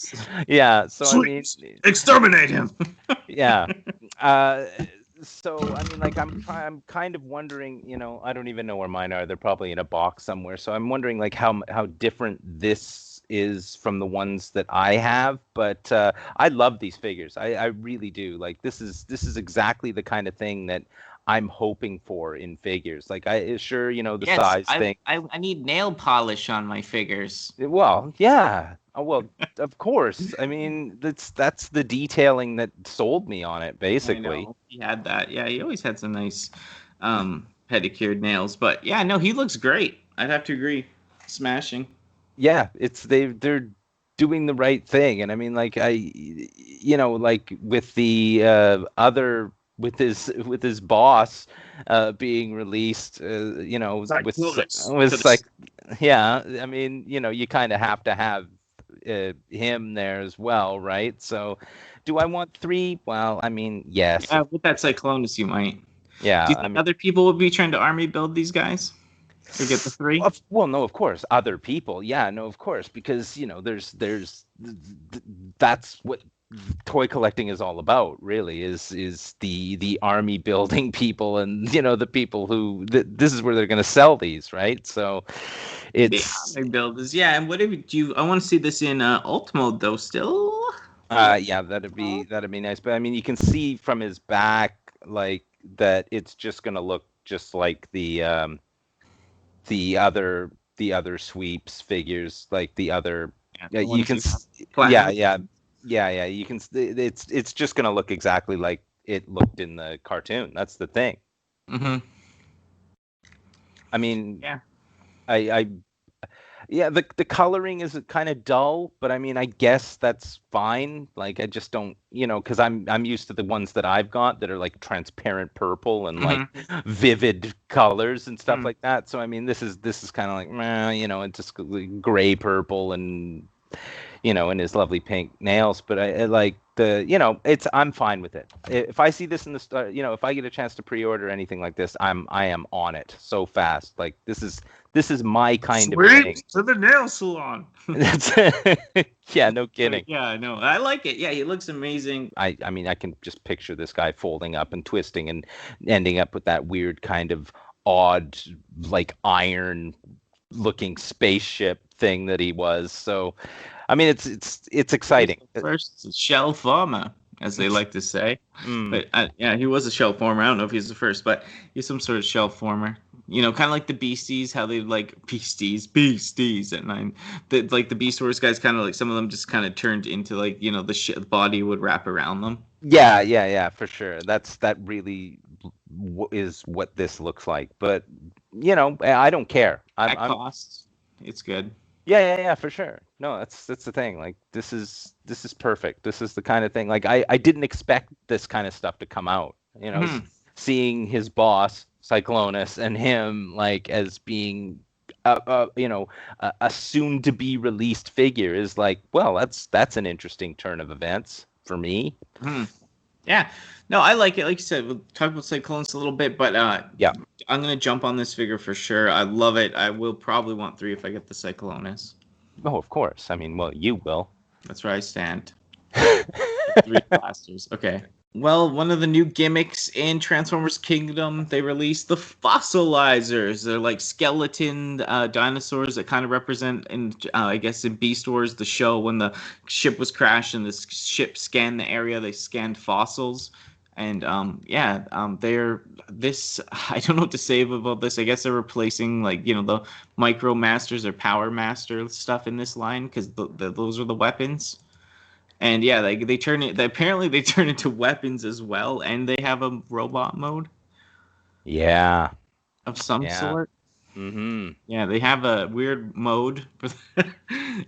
S2: Yeah. So
S1: Sweeps.
S2: I mean,
S1: Exterminate him.
S2: yeah. So I mean, like, I'm kind of wondering, I don't even know where mine are. They're probably in a box somewhere. So I'm wondering, like, how different this is from the ones that I have. But I love these figures. I really do. Like, this is exactly the kind of thing that I'm hoping for in figures. Like, the
S1: Yes,
S2: size thing.
S1: I need nail polish on my figures.
S2: Well, yeah. Oh, well, of course. I mean, that's the detailing that sold me on it, basically.
S1: I know. He had that. Yeah, he always had some nice pedicured nails. But yeah, no, he looks great. I'd have to agree. Smashing.
S2: Yeah, they're doing the right thing. And I mean, like, like with the other with his boss being released, with like, yeah, I mean, you kind of have to have him there as well, right? So do I want three? Well, I mean, yes.
S1: Yeah, with that Cyclonus, you might.
S2: Yeah.
S1: Do you think other people would be trying to army build these guys to get the three?
S2: Well, no, of course, other people. Yeah, no, of course, because that's what toy collecting is all about, really, is the army building people, and the people who this is where they're going to sell these, right? So it's
S1: the builders, yeah. And what if you? I want to see this in alt mode though. Still.
S2: Yeah, that'd be nice. But I mean, you can see from his back, like, that it's just going to look just like the other sweeps figures, like the other. Yeah, you can. Yeah. You can. It's just gonna look exactly like it looked in the cartoon. That's the thing.
S1: Mm-hmm.
S2: I mean,
S1: yeah.
S2: The coloring is kind of dull, but I mean, I guess that's fine. Like, I just don't, because I'm used to the ones that I've got that are like transparent purple and like vivid colors and stuff like that. So I mean, this is kind of like, it's just gray purple and and his lovely pink nails. But I like I'm fine with it. If I see this in the start, if I get a chance to pre-order anything like this, I am on it so fast. Like, this is my kind of thing.
S1: To the nail salon.
S2: Yeah, no kidding.
S1: Yeah, I know. I like it. Yeah, he looks amazing.
S2: I mean, I can just picture this guy folding up and twisting and ending up with that weird kind of odd, like, iron looking spaceship thing that he was. So I mean, it's exciting.
S1: First shell former, as they like to say. But yeah, he was a shell former. I don't know if he's the first, but he's some sort of shell former. Kind of like the Beasties, how they like Beasties at 9. Like the Beast Wars guys, kind of like some of them just kind of turned into like the body would wrap around them.
S2: Yeah, for sure. That really is what this looks like. But I don't care.
S1: At cost, it's good.
S2: Yeah, for sure. No, that's the thing. Like, this is perfect. This is the kind of thing. Like, I didn't expect this kind of stuff to come out. Seeing his boss Cyclonus and him, like, as being a soon to be released figure is like, well, that's an interesting turn of events for me.
S1: Yeah, no, I like it. Like you said, we'll talk about Cyclonus a little bit, but
S2: yeah,
S1: I'm gonna jump on this figure for sure. I love it. I will probably want 3 if I get the Cyclonus.
S2: Oh, of course. I mean, well, you will.
S1: That's where I stand. 3 blasters. Okay. Well, one of the new gimmicks in Transformers Kingdom, they released the Fossilizers. They're like skeleton dinosaurs that kind of represent, I guess, in Beast Wars, the show, when the ship was crashed and the ship scanned the area, they scanned fossils. And they're this. I don't know what to say about this. I guess they're replacing, like, the Micro Masters or Power Master stuff in this line, because those are the weapons. And yeah, like apparently they turn into weapons as well, and they have a robot mode.
S2: Yeah.
S1: Of some sort.
S2: Mm-hmm.
S1: Yeah, they have a weird mode.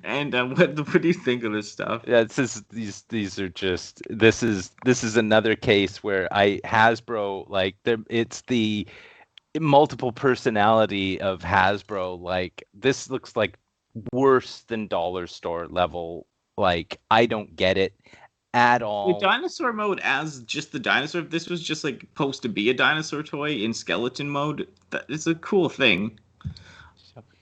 S1: And what do you think of this stuff?
S2: Yeah, these are just this is another case where Hasbro, like, it's the multiple personality of Hasbro. Like, this looks like worse than dollar store level. Like, I don't get it at
S1: The
S2: all.
S1: dinosaur mode as just the dinosaur, if this was just like supposed to be a dinosaur toy in skeleton mode, that is a cool thing.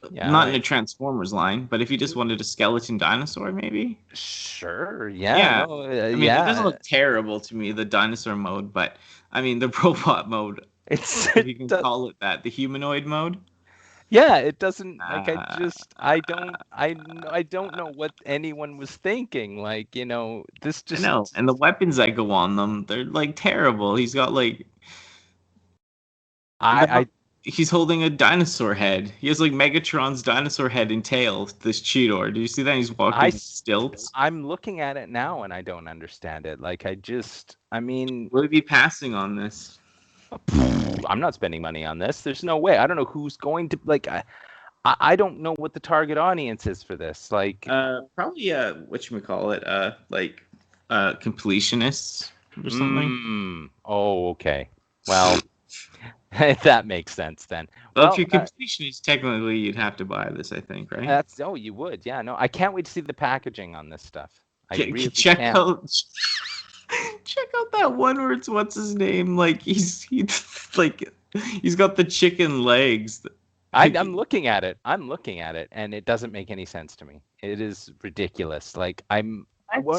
S2: Yeah,
S1: Not in a Transformers line, but if you just wanted a skeleton dinosaur, maybe.
S2: sure. Yeah,
S1: Yeah.
S2: no,
S1: I mean, it doesn't
S2: yeah.
S1: look terrible to me, the dinosaur mode, but I mean, the robot mode,
S2: It's
S1: if you can call it that, the humanoid mode.
S2: yeah, it doesn't, like,
S1: Uh,
S2: I don't know what anyone was thinking. Like, this
S1: I
S2: just
S1: know. And the weapons that go on them, they're like terrible. He's got like
S2: I
S1: he's holding a dinosaur head. He has like Megatron's dinosaur head and tail, this Cheetor. Do you see that? He's walking on stilts.
S2: I'm looking at it now and I don't understand it. Like, I mean,
S1: Will he be passing on this?
S2: I'm not spending money on this. There's no way. I don't know who's going to, like, I don't know what the target audience is for this. Like,
S1: Probably whatchamacallit, like completionists or something.
S2: oh, okay. Well, that makes sense then.
S1: Well,
S2: Well,
S1: if you're completionist, technically you'd have to buy this, I think, right?
S2: you would. Yeah, no, I can't wait to see the packaging on this stuff. I really
S1: Check
S2: can't.
S1: out check out that one where it's what's his name? Like he's like he's got the chicken legs.
S2: I'm looking at it. And it doesn't make any sense to me. It is ridiculous. Like,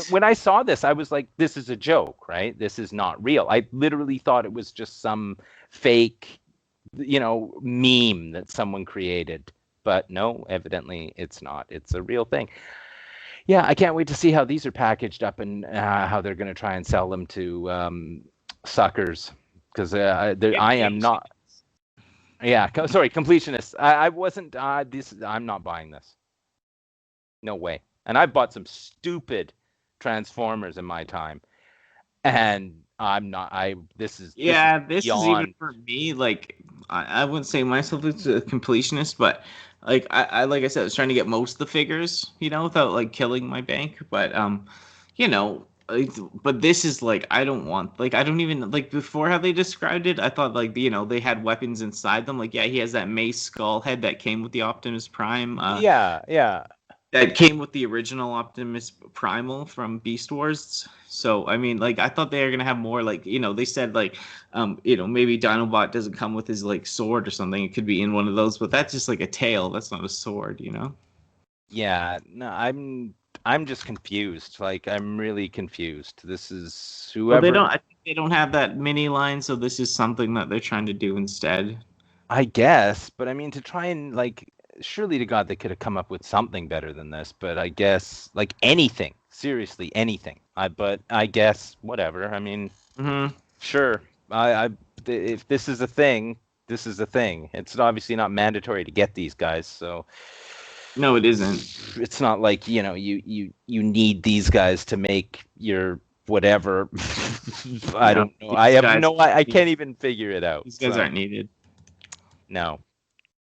S2: when I saw this, I was like, this is a joke, right? This is not real. I literally thought it was just some fake, meme that someone created. But no, evidently it's not. It's a real thing. Yeah, I can't wait to see how these are packaged up and how they're going to try and sell them to suckers. Because I am not. Yeah, sorry, completionists. I wasn't. I'm not buying this. No way. And I've bought some stupid Transformers in my time, and I'm not. This is
S1: this is even for me. Like I wouldn't say myself as a completionist, but like like I said, I was trying to get most of the figures, without like killing my bank. But but this is like I don't want, like, I don't even like, before how they described it, I thought like they had weapons inside them. Like, yeah, he has that mace skull head that came with the Optimus Prime.
S2: Yeah.
S1: That came with the original Optimus Primal from Beast Wars. So I mean, like, I thought they were gonna have more, like, they said like maybe Dinobot doesn't come with his like sword or something. It could be in one of those, but that's just like a tail. That's not a sword.
S2: Yeah, no, I'm just confused. Like, I'm really confused. This is whoever.
S1: Well, I think they don't have that mini line, so this is something that they're trying to do instead.
S2: I guess, but I mean, to try and, like, surely to God they could have come up with something better than this. But I guess, like, anything, seriously, anything. But I guess whatever. I mean, sure. If this is a thing, this is a thing. It's obviously not mandatory to get these guys, so.
S1: No, it isn't.
S2: It's not like, you need these guys to make your whatever. I don't know. I can't even figure it out.
S1: These guys aren't needed.
S2: No,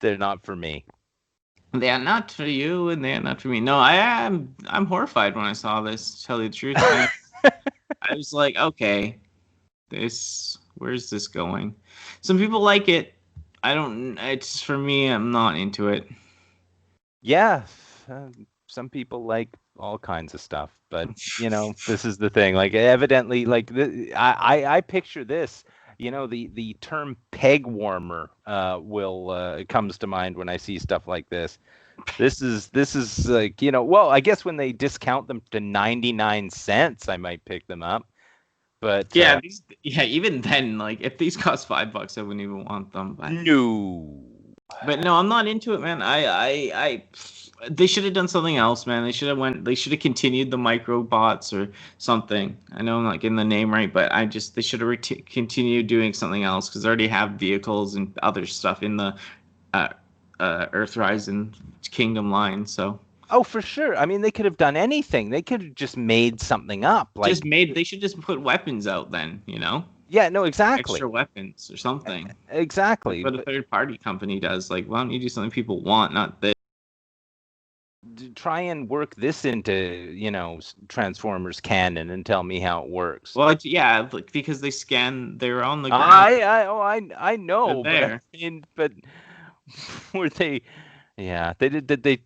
S2: they're not for me.
S1: They are not for you, and they are not for me. No, I'm horrified when I saw this, to tell you the truth. I was like, okay, where's this going? Some people like it. It's, for me, I'm not into it.
S2: Yeah, some people like all kinds of stuff, but this is the thing. Like, evidently, like, I picture this. The term peg warmer comes to mind when I see stuff like this. This is like, well, I guess when they discount them to 99 cents, I might pick them up. But
S1: yeah, even then, like, if these cost $5, I wouldn't even want them. But
S2: no.
S1: But no, I'm not into it, man. They should have done something else, man. They should have continued the microbots or something. I know I'm not getting the name right, but they should have continued doing something else, because they already have vehicles and other stuff in the Earthrise and Kingdom line. So.
S2: Oh, for sure. I mean, they could have done anything. They could have just made something up. Like,
S1: they should just put weapons out then,
S2: Yeah, no, exactly.
S1: extra weapons or something.
S2: Exactly.
S1: That's what a third-party company does. Like, why don't you do something people want, not this?
S2: Try and work this into, Transformers canon and tell me how it works.
S1: Well, yeah, because they scan. They're on the ground.
S2: I know,
S1: They're
S2: but were they? Yeah, they did.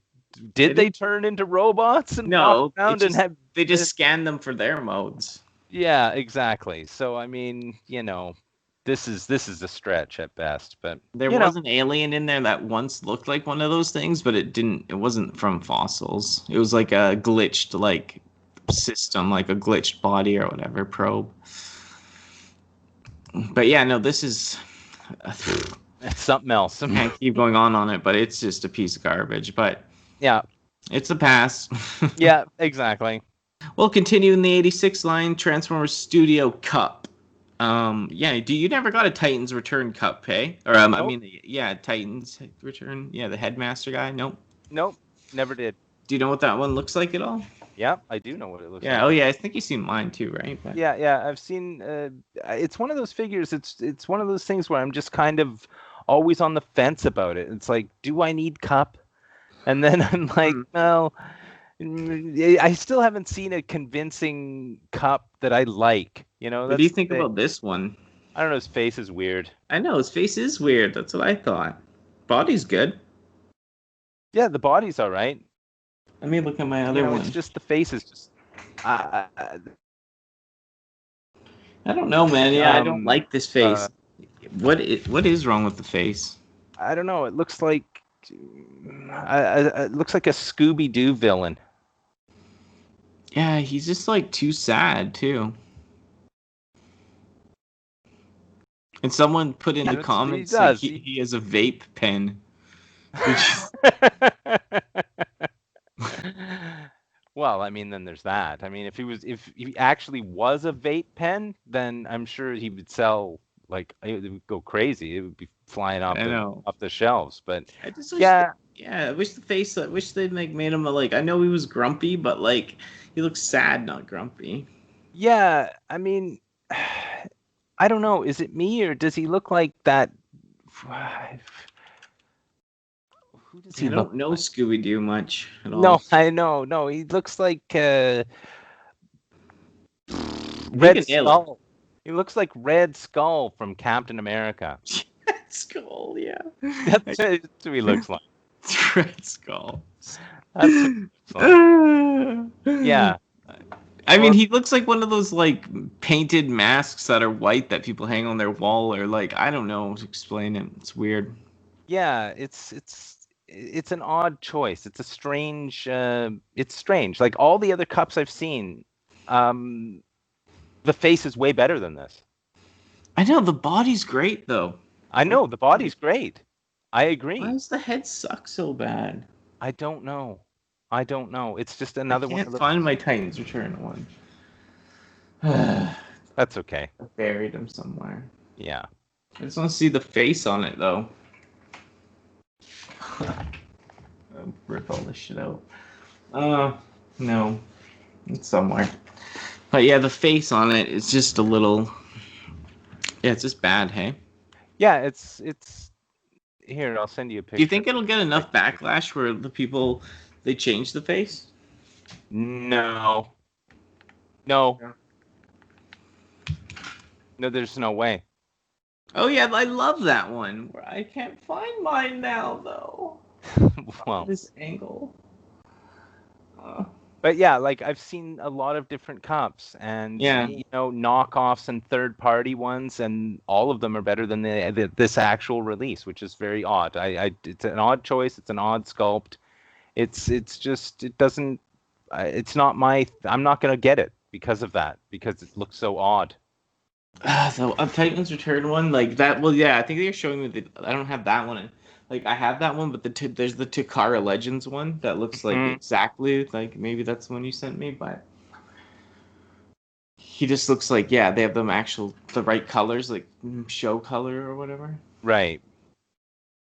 S2: Did they turn into robots and walk around and have?
S1: They just scan them for their modes.
S2: Yeah, exactly. So I mean, this is a stretch at best, but
S1: there was an alien in there that once looked like one of those things, but it wasn't from fossils. It was like a glitched system, like a glitched body or whatever probe. But yeah, no, this is
S2: something else.
S1: I can't keep going on it, but it's just a piece of garbage. But
S2: yeah,
S1: it's a pass.
S2: Yeah, exactly.
S1: We'll continue in the 86 line, Transformers Studio Cup. Yeah, you never got a Titans Return Cup, hey? Or nope. I mean, yeah, Titans Return. Yeah, the Headmaster guy. Nope,
S2: never did.
S1: Do you know what that one looks like at all?
S2: Yeah, I do know what it looks like.
S1: Yeah, oh yeah, I think you've seen mine too, right?
S2: But... Yeah, I've seen. It's one of those figures. It's one of those things where I'm just kind of always on the fence about it. It's like, do I need Cup? And then I'm like, no. I still haven't seen a convincing Cup that I like.
S1: What do you think about this one?
S2: I don't know. His face is weird.
S1: I know his face is weird. That's what I thought. Body's good.
S2: Yeah, the body's all right.
S1: Let me look at my other one.
S2: It's just the face is just.
S1: I don't know, man. Yeah, I don't like this face. What is wrong with the face?
S2: I don't know. It looks like. It looks like a Scooby-Doo villain.
S1: Yeah, he's just like too sad too. And someone put in the comments that he has a vape pen.
S2: Well, I mean, then there's that. I mean, if he actually was a vape pen, then I'm sure he would sell. Like, it would go crazy. It would be flying off the shelves. But
S1: I just wish I wish the face. I wish they'd made him I know he was grumpy, but he looks sad, not grumpy.
S2: Yeah, I mean, I don't know. Is it me or does he look like that?
S1: Who does he look? I don't know Scooby-Doo much at all.
S2: No, I know. No, he looks like Red Skull. He looks like Red Skull from Captain America.
S1: Red Skull, yeah.
S2: That's what he looks like.
S1: Red Skull.
S2: That's what he looks like. Yeah.
S1: I mean, he looks like one of those painted masks that are white that people hang on their wall, or I don't know to explain it. It's weird.
S2: Yeah, it's an odd choice. It's a strange. It's strange. Like all the other cups I've seen, the face is way better than this.
S1: I know the body's great though.
S2: I know the body's great. I agree.
S1: Why does the head suck so bad?
S2: I don't know. It's just another one. I
S1: can't find my Titans Return one.
S2: That's okay.
S1: I buried him somewhere.
S2: Yeah.
S1: I just want to see the face on it though. I'll rip all this shit out. No. It's somewhere. But yeah, the face on it is just a little... Yeah, it's just bad, hey?
S2: Yeah, it's... Here, I'll send you a picture.
S1: Do you think it'll get enough backlash where the people... They change the face?
S2: No, there's no way.
S1: Oh yeah, I love that one. I can't find mine now, though.
S2: Well,
S1: this angle.
S2: But yeah, I've seen a lot of different cups, and knockoffs and third-party ones, and all of them are better than this actual release, which is very odd. It's an odd choice. It's an odd sculpt. It's just it doesn't. It's not my. I'm not gonna get it because of that, because it looks so odd.
S1: The Titans Return one, that. Well, yeah, I think they're showing me. I don't have that one. I have that one, but there's the Takara Legends one that looks exactly maybe that's the one you sent me, but he just looks they have the right colors, show color or whatever.
S2: Right.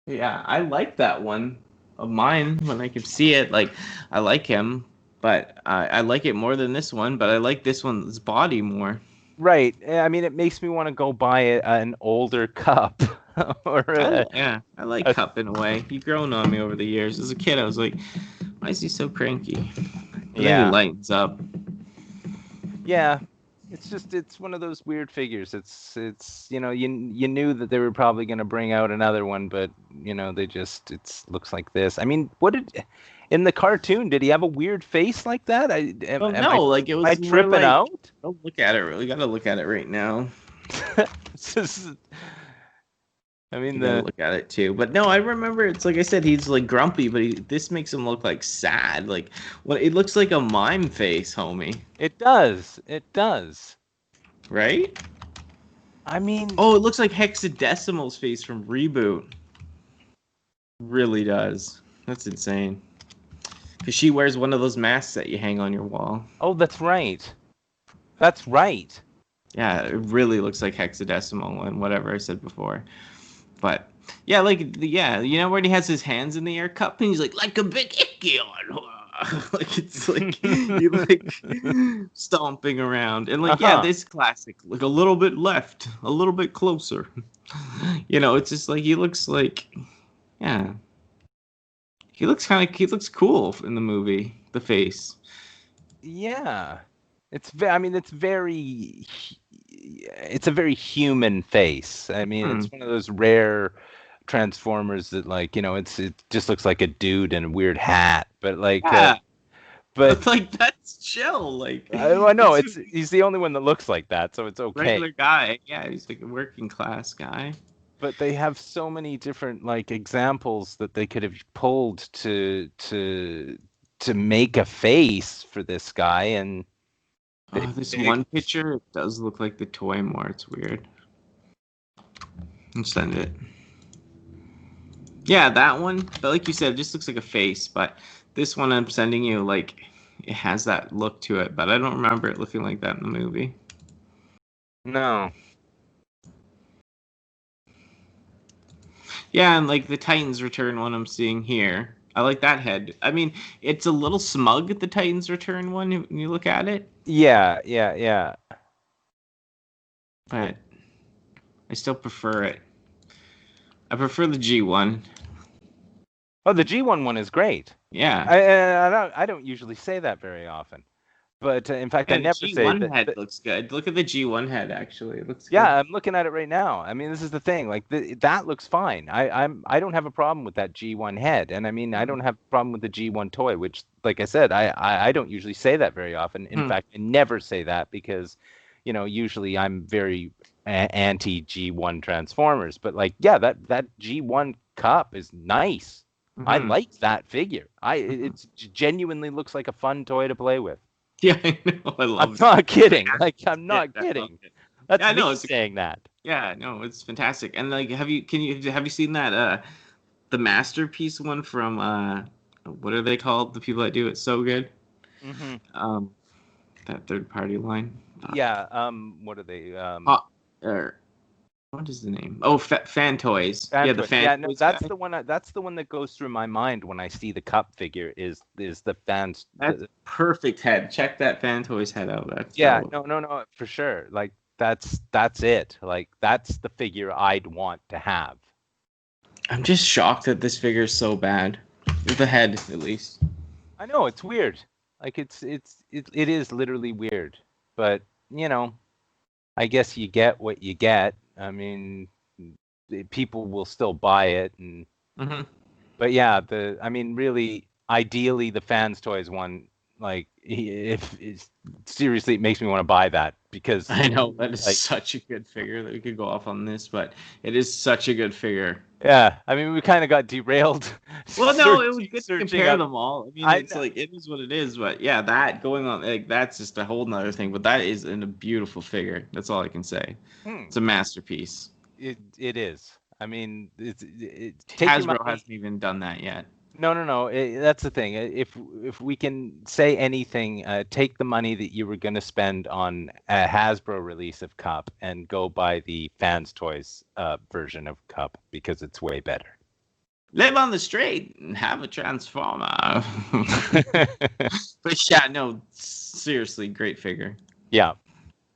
S1: Yeah, I like that one of mine when I can see it. I like him, but I like it more than this one, but I like this one's body more.
S2: Right. I mean, it makes me want to go buy an older cup or
S1: I like Cup in a way. He grown on me over the years. As a kid, I was like, why is he so cranky? But then he lightens up.
S2: Yeah. It's one of those weird figures. It's you knew that they were probably going to bring out another one, but it looks like this. I mean, in the cartoon, did he have a weird face like that?
S1: Like it was
S2: am I tripping out?
S1: Don't look at it. We got to look at it right now.
S2: I mean,
S1: you gotta look at it too. But no, I remember it's like I said, he's like grumpy, but this makes him look like sad. Like it looks like a mime face, homie.
S2: It does. It does.
S1: Right?
S2: I mean,
S1: oh, it looks like Hexadecimal's face from Reboot. Really does. That's insane. Because she wears one of those masks that you hang on your wall.
S2: Oh, that's right. That's right.
S1: Yeah, it really looks like Hexadecimal and whatever I said before. But yeah, when he has his hands in the air cup and he's like a big Ichion. Like it's like you like stomping around and this classic, like a little bit left, a little bit closer. It's just like he looks like, he looks cool in the movie. The face.
S2: Yeah, it's a very human face. I mean, it's one of those rare Transformers that it just looks like a dude in a weird hat, but but
S1: like that's chill. Like
S2: I know he's the only one that looks like that, so it's okay.
S1: Regular guy, yeah, he's like a working class guy.
S2: But they have so many different examples that they could have pulled to make a face for this guy, and
S1: this one picture, it does look like the toy more. It's weird. I'll send it. Yeah, that one. But like you said, it just looks like a face. But this one I'm sending you, it has that look to it. But I don't remember it looking like that in the movie.
S2: No.
S1: Yeah, and the Titans Return one I'm seeing here. I like that head. I mean, it's a little smug, the Titans Return one, when you look at it.
S2: Yeah.
S1: But I still prefer it. I prefer the G1.
S2: Oh, the G1 one is great.
S1: Yeah.
S2: I don't usually say that very often. But in fact, I never say that.
S1: The G1 head looks good. Look at the G1 head, actually. It looks good.
S2: Yeah, I'm looking at it right now. I mean, this is the thing. That looks fine. I don't have a problem with that G1 head. And I mean, I don't have a problem with the G1 toy, which, like I said, I don't usually say that very often. In fact, I never say that because, usually I'm very anti G1 Transformers. But that G1 cup is nice. I like that figure. It genuinely looks like a fun toy to play with.
S1: Yeah, I know. I love it.
S2: I'm not kidding. I'm not kidding. That's me saying that.
S1: Yeah, no, it's fantastic. And have you seen that the masterpiece one from what are they called? The people that do it so good.
S2: Mm-hmm.
S1: That third party line.
S2: Yeah. What are they?
S1: What is the name? Oh, Fan Toys.
S2: The Fan. Yeah, no, that's the one. That's the one that goes through my mind when I see the cup figure. Is the fans?
S1: That's perfect head. Check that Fan Toys head out.
S2: No, for sure. That's it. That's the figure I'd want to have.
S1: I'm just shocked that this figure is so bad. With the head, at least.
S2: I know it's weird. It is literally weird. But I guess you get what you get. I mean, people will still buy it, and but yeah, really, ideally, the Fans Toys one, seriously, it makes me want to buy that because
S1: I know that is such a good figure that we could go off on this, but it is such a good figure.
S2: Yeah, I mean, we kind of got derailed.
S1: Well, no, it was good to compare them all. I mean, it's it is what it is, but yeah, that going on, that's just a whole nother thing. But that is a beautiful figure. That's all I can say. It's a masterpiece.
S2: It is. I mean,
S1: Hasbro hasn't even done that yet.
S2: No. That's the thing. If we can say anything, take the money that you were going to spend on a Hasbro release of Cup and go buy the Fans Toys version of Cup because it's way better.
S1: Live on the street and have a Transformer. But yeah, no, seriously, great figure.
S2: Yeah.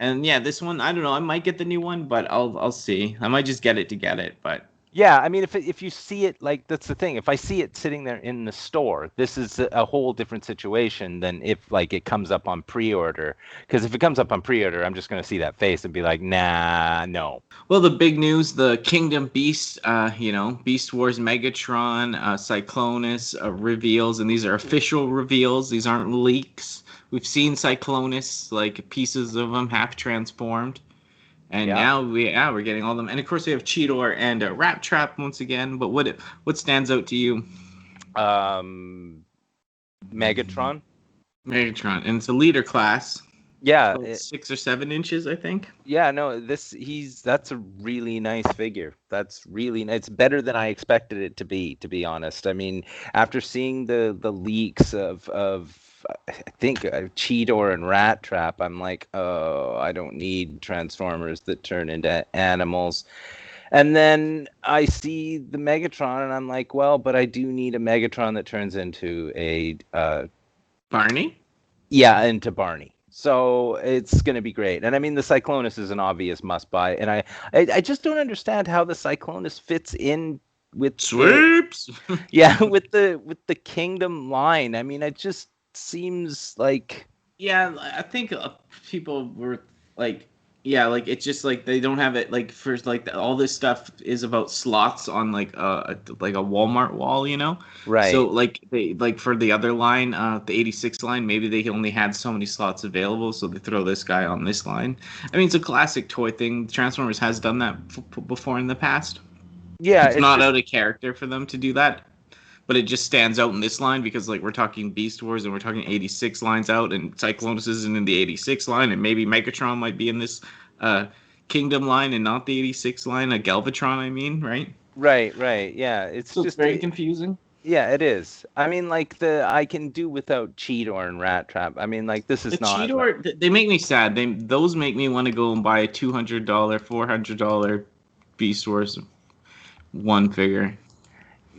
S1: And yeah, this one, I don't know. I might get the new one, but I'll see. I might just get it to get it, but.
S2: Yeah, I mean, if you see it, like, that's the thing. If I see it sitting there in the store, this is a whole different situation than if, like, it comes up on pre-order. Because if it comes up on pre-order, I'm just going to see that face and be like, nah, no.
S1: Well, the big news, the Kingdom Beast, Beast Wars Megatron, Cyclonus reveals, and these are official reveals. These aren't leaks. We've seen Cyclonus, like, pieces of them half transformed. And now we're getting all of them. And of course we have Cheetor and Rat Trap once again. But what stands out to you?
S2: Megatron.
S1: Megatron. And it's a leader class.
S2: Yeah.
S1: 6 or 7 inches, I think.
S2: Yeah, no, that's a really nice figure. It's better than I expected it to be honest. I mean, after seeing the leaks of I think Cheetor and Rat Trap, I'm like, oh, I don't need Transformers that turn into animals. And then I see the Megatron, and I'm like, well, but I do need a Megatron that turns into a
S1: Barney?
S2: Yeah, into Barney. So it's going to be great. And I mean, the Cyclonus is an obvious must-buy. And I just don't understand how the Cyclonus fits in with
S1: Sweeps.
S2: with the Kingdom line. I mean, it just seems like,
S1: yeah, I think people were like, yeah, like it's just like they don't have it like for like all this stuff is about slots on like a Walmart wall,
S2: right?
S1: So like they like for the other line, the 86 line, maybe they only had so many slots available, so they throw this guy on this line. I mean, it's a classic toy thing. Transformers has done that before in the past.
S2: Yeah,
S1: it's not out of character for them to do that. But it just stands out in this line because, like, we're talking Beast Wars and we're talking 86 lines out, and Cyclonus isn't in the 86 line, and maybe Megatron might be in this Kingdom line and not the 86 line, a Galvatron, I mean, right?
S2: Right, yeah. It's just
S1: very confusing.
S2: Yeah, it is. I mean, like, I can do without Cheetor and Rat Trap. I mean, like, this is not...
S1: Cheetor, they make me sad. Those make me want to go and buy a $200, $400 Beast Wars one figure.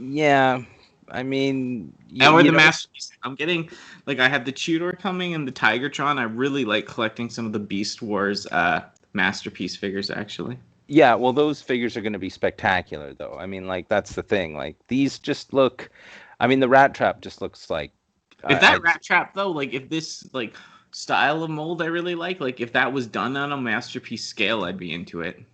S2: Yeah, I mean,
S1: or the masterpiece. I'm getting like I have the Cheetor coming and the Tigertron. I really like collecting some of the Beast Wars masterpiece figures actually.
S2: Yeah, well, those figures are going to be spectacular, though. I mean, like, that's the thing. Like, these just look. I mean, the Rat Trap just looks like.
S1: If that Rat Trap though, like if this like style of mold I really like if that was done on a masterpiece scale, I'd be into it.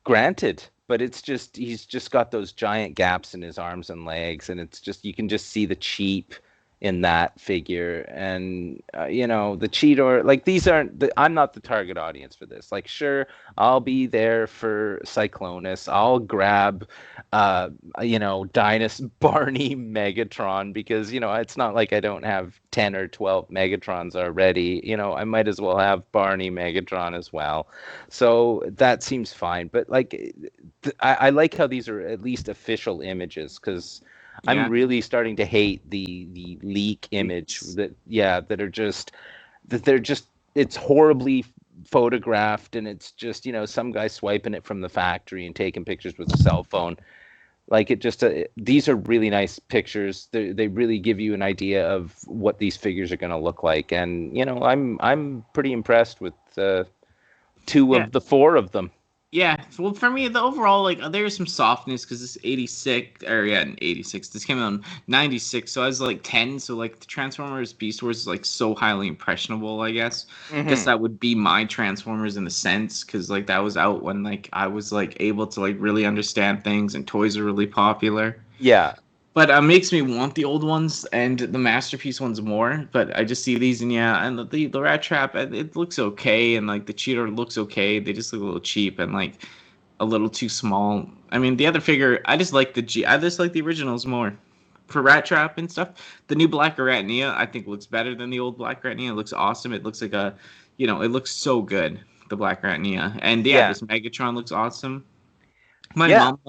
S2: Granted. But it's just, he's just got those giant gaps in his arms and legs, and it's just, you can just see the cheap in that figure. And, the Cheetor, like, these aren't, I'm not the target audience for this. Like, sure, I'll be there for Cyclonus. I'll grab, Barney Megatron because, it's not like I don't have 10 or 12 Megatrons already. I might as well have Barney Megatron as well. So that seems fine. But, like, I like how these are at least official images because I'm really starting to hate the leak image that they're just it's horribly photographed and it's just some guy swiping it from the factory and taking pictures with a cell phone. Like it just these are really nice pictures. They really give you an idea of what these figures are going to look like, and I'm pretty impressed with 2 of the 4 of them.
S1: Yeah, well, for me, the overall, like, there's some softness because this 86, this came out in 96, so I was, like, 10, so, like, the Transformers Beast Wars is, like, so highly impressionable, I guess. I guess that would be my Transformers in a sense, because, like, that was out when, like, I was, like, able to, like, really understand things, and toys are really popular.
S2: Yeah.
S1: But it makes me want the old ones and the masterpiece ones more. But I just see these and and the Rat Trap, it looks okay, and like the Cheetor looks okay. They just look a little cheap and like a little too small. I mean, the other figure, I just like the originals more. For Rat Trap and stuff, the new Black Ratnia I think looks better than the old Black Ratnia. It looks awesome. It looks like it looks so good. The Black Ratnia, and this Megatron looks awesome. My mom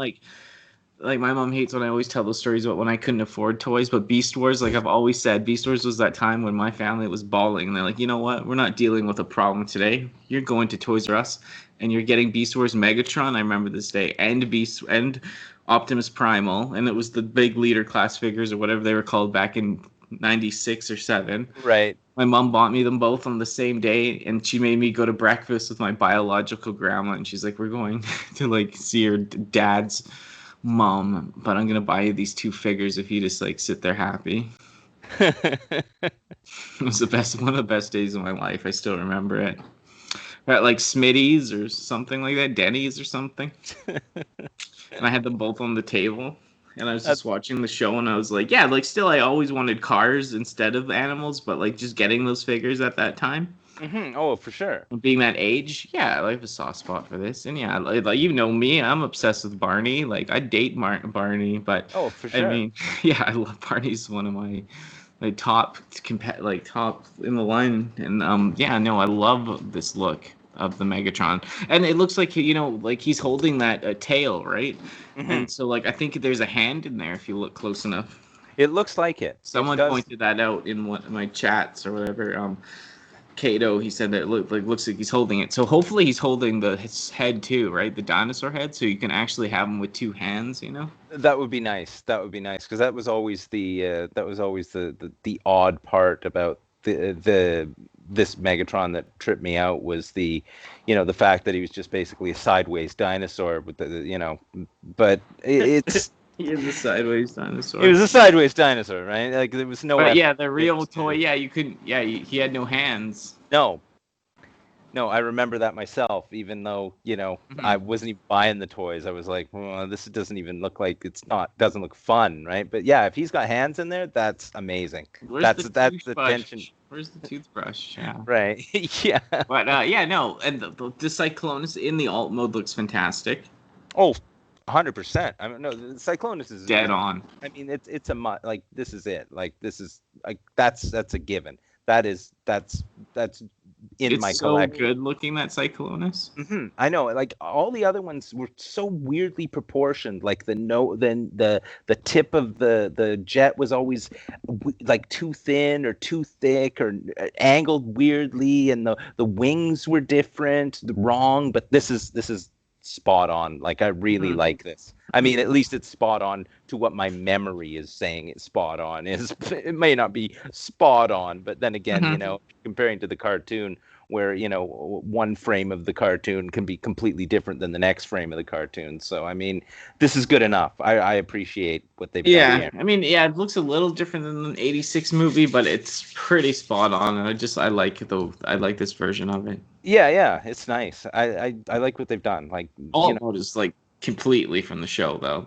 S1: my mom hates when I always tell those stories about when I couldn't afford toys, but Beast Wars, like I've always said, Beast Wars was that time when my family was bawling, and they're like, you know what? We're not dealing with a problem today. You're going to Toys R Us, and you're getting Beast Wars Megatron. I remember this day, and Optimus Primal, and it was the big leader class figures or whatever they were called back in 96 or 7.
S2: Right.
S1: My mom bought me them both on the same day, and she made me go to breakfast with my biological grandma, and she's like, "We're going to like see your dad's mom, but I'm gonna buy you these two figures if you just like sit there happy." It was one of the best days of my life. I still remember it. At like Smitty's or something like that, Denny's or something. And I had them both on the table. And I was just watching the show, and I was like, yeah, like still I always wanted cars instead of animals, but like just getting those figures at that time.
S2: Mm-hmm. Oh, for sure.
S1: Being that age, yeah, I have a soft spot for this. And yeah, like you know me, I'm obsessed with Barney. Like I date Barney, but
S2: oh, for sure.
S1: I mean, yeah, I love Barney's one of my top top in the line. And yeah, no, I love this look of the Megatron, and it looks like like he's holding that tail, right? Mm-hmm. And so like I think there's a hand in there if you look close enough.
S2: It looks like it.
S1: Someone pointed that out in one of my chats or whatever. Kato, he said that it looks like he's holding it. So hopefully he's holding his head too, right? The dinosaur head, so you can actually have him with two hands.
S2: That would be nice. That would be nice because that was always the odd part about this Megatron that tripped me out was the fact that he was just basically a sideways dinosaur with but it's
S1: he is a sideways dinosaur.
S2: He was a sideways dinosaur, right? Like there was no.
S1: But yeah, the real toy. Yeah, you couldn't. Yeah, he had no hands.
S2: No, I remember that myself. Even though mm-hmm. I wasn't even buying the toys, I was like, well, this doesn't even look like doesn't look fun, right? But yeah, if he's got hands in there, that's amazing. That's the tension.
S1: Where's the toothbrush? Yeah.
S2: Right. Yeah.
S1: But yeah, no, and the Cyclonus in the alt mode looks fantastic.
S2: Oh, 100%. I mean, no, the Cyclonus is
S1: dead on.
S2: I mean, it's like this is it. Like this is like that's a given. That's in my collection.
S1: It's so good looking, that Cyclonus.
S2: Mm-hmm. I know, like all the other ones were so weirdly proportioned. Like the tip of the jet was always like too thin or too thick or angled weirdly, and the wings were different, wrong. But this is spot on. Like I really like this. I mean, at least it's spot on to what my memory is saying it's spot on. It may not be spot on, but then again, comparing to the cartoon where, one frame of the cartoon can be completely different than the next frame of the cartoon. So, I mean, this is good enough. I appreciate what they've done here.
S1: I mean, yeah, it looks a little different than the 86 movie, but it's pretty spot on. And I like this version of it.
S2: Yeah, it's nice. I like what they've done. Like
S1: all mode is like completely from the show, though.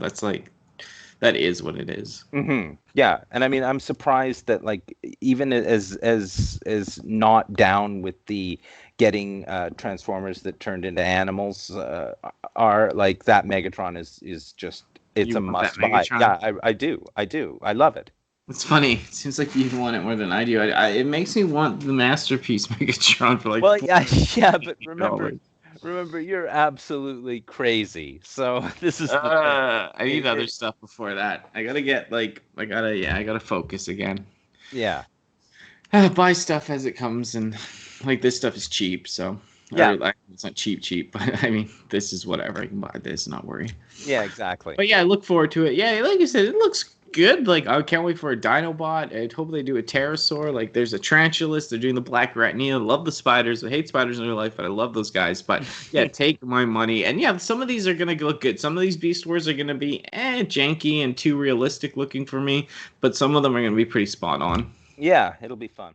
S1: That is what it is.
S2: Mm-hmm. Yeah, and I mean, I'm surprised that like even as not down with the getting Transformers that turned into animals are like that Megatron is just it's a must buy. Yeah, I do. I love it.
S1: It's funny. It seems like you want it more than I do. It makes me want the Masterpiece Megatron for like.
S2: Well, yeah, but remember, you're absolutely crazy. So this is.
S1: I need other stuff before that. I gotta focus again.
S2: Yeah.
S1: Buy stuff as it comes, and like this stuff is cheap, so.
S2: Yeah.
S1: It's not cheap, but I mean, this is whatever. I can buy this, not worry.
S2: Yeah, exactly.
S1: But yeah, I look forward to it. Yeah, like you said, it looks good. Like I can't wait for a Dinobot. I hope they do a Pterosaur. Like there's a Tarantulas. They're doing the Black Retina. Love the spiders. I hate spiders in real life, but I love those guys. But yeah, take my money. And yeah, some of these are gonna look good. Some of these Beast Wars are gonna be janky and too realistic looking for me. But some of them are gonna be pretty spot on.
S2: Yeah, it'll be fun.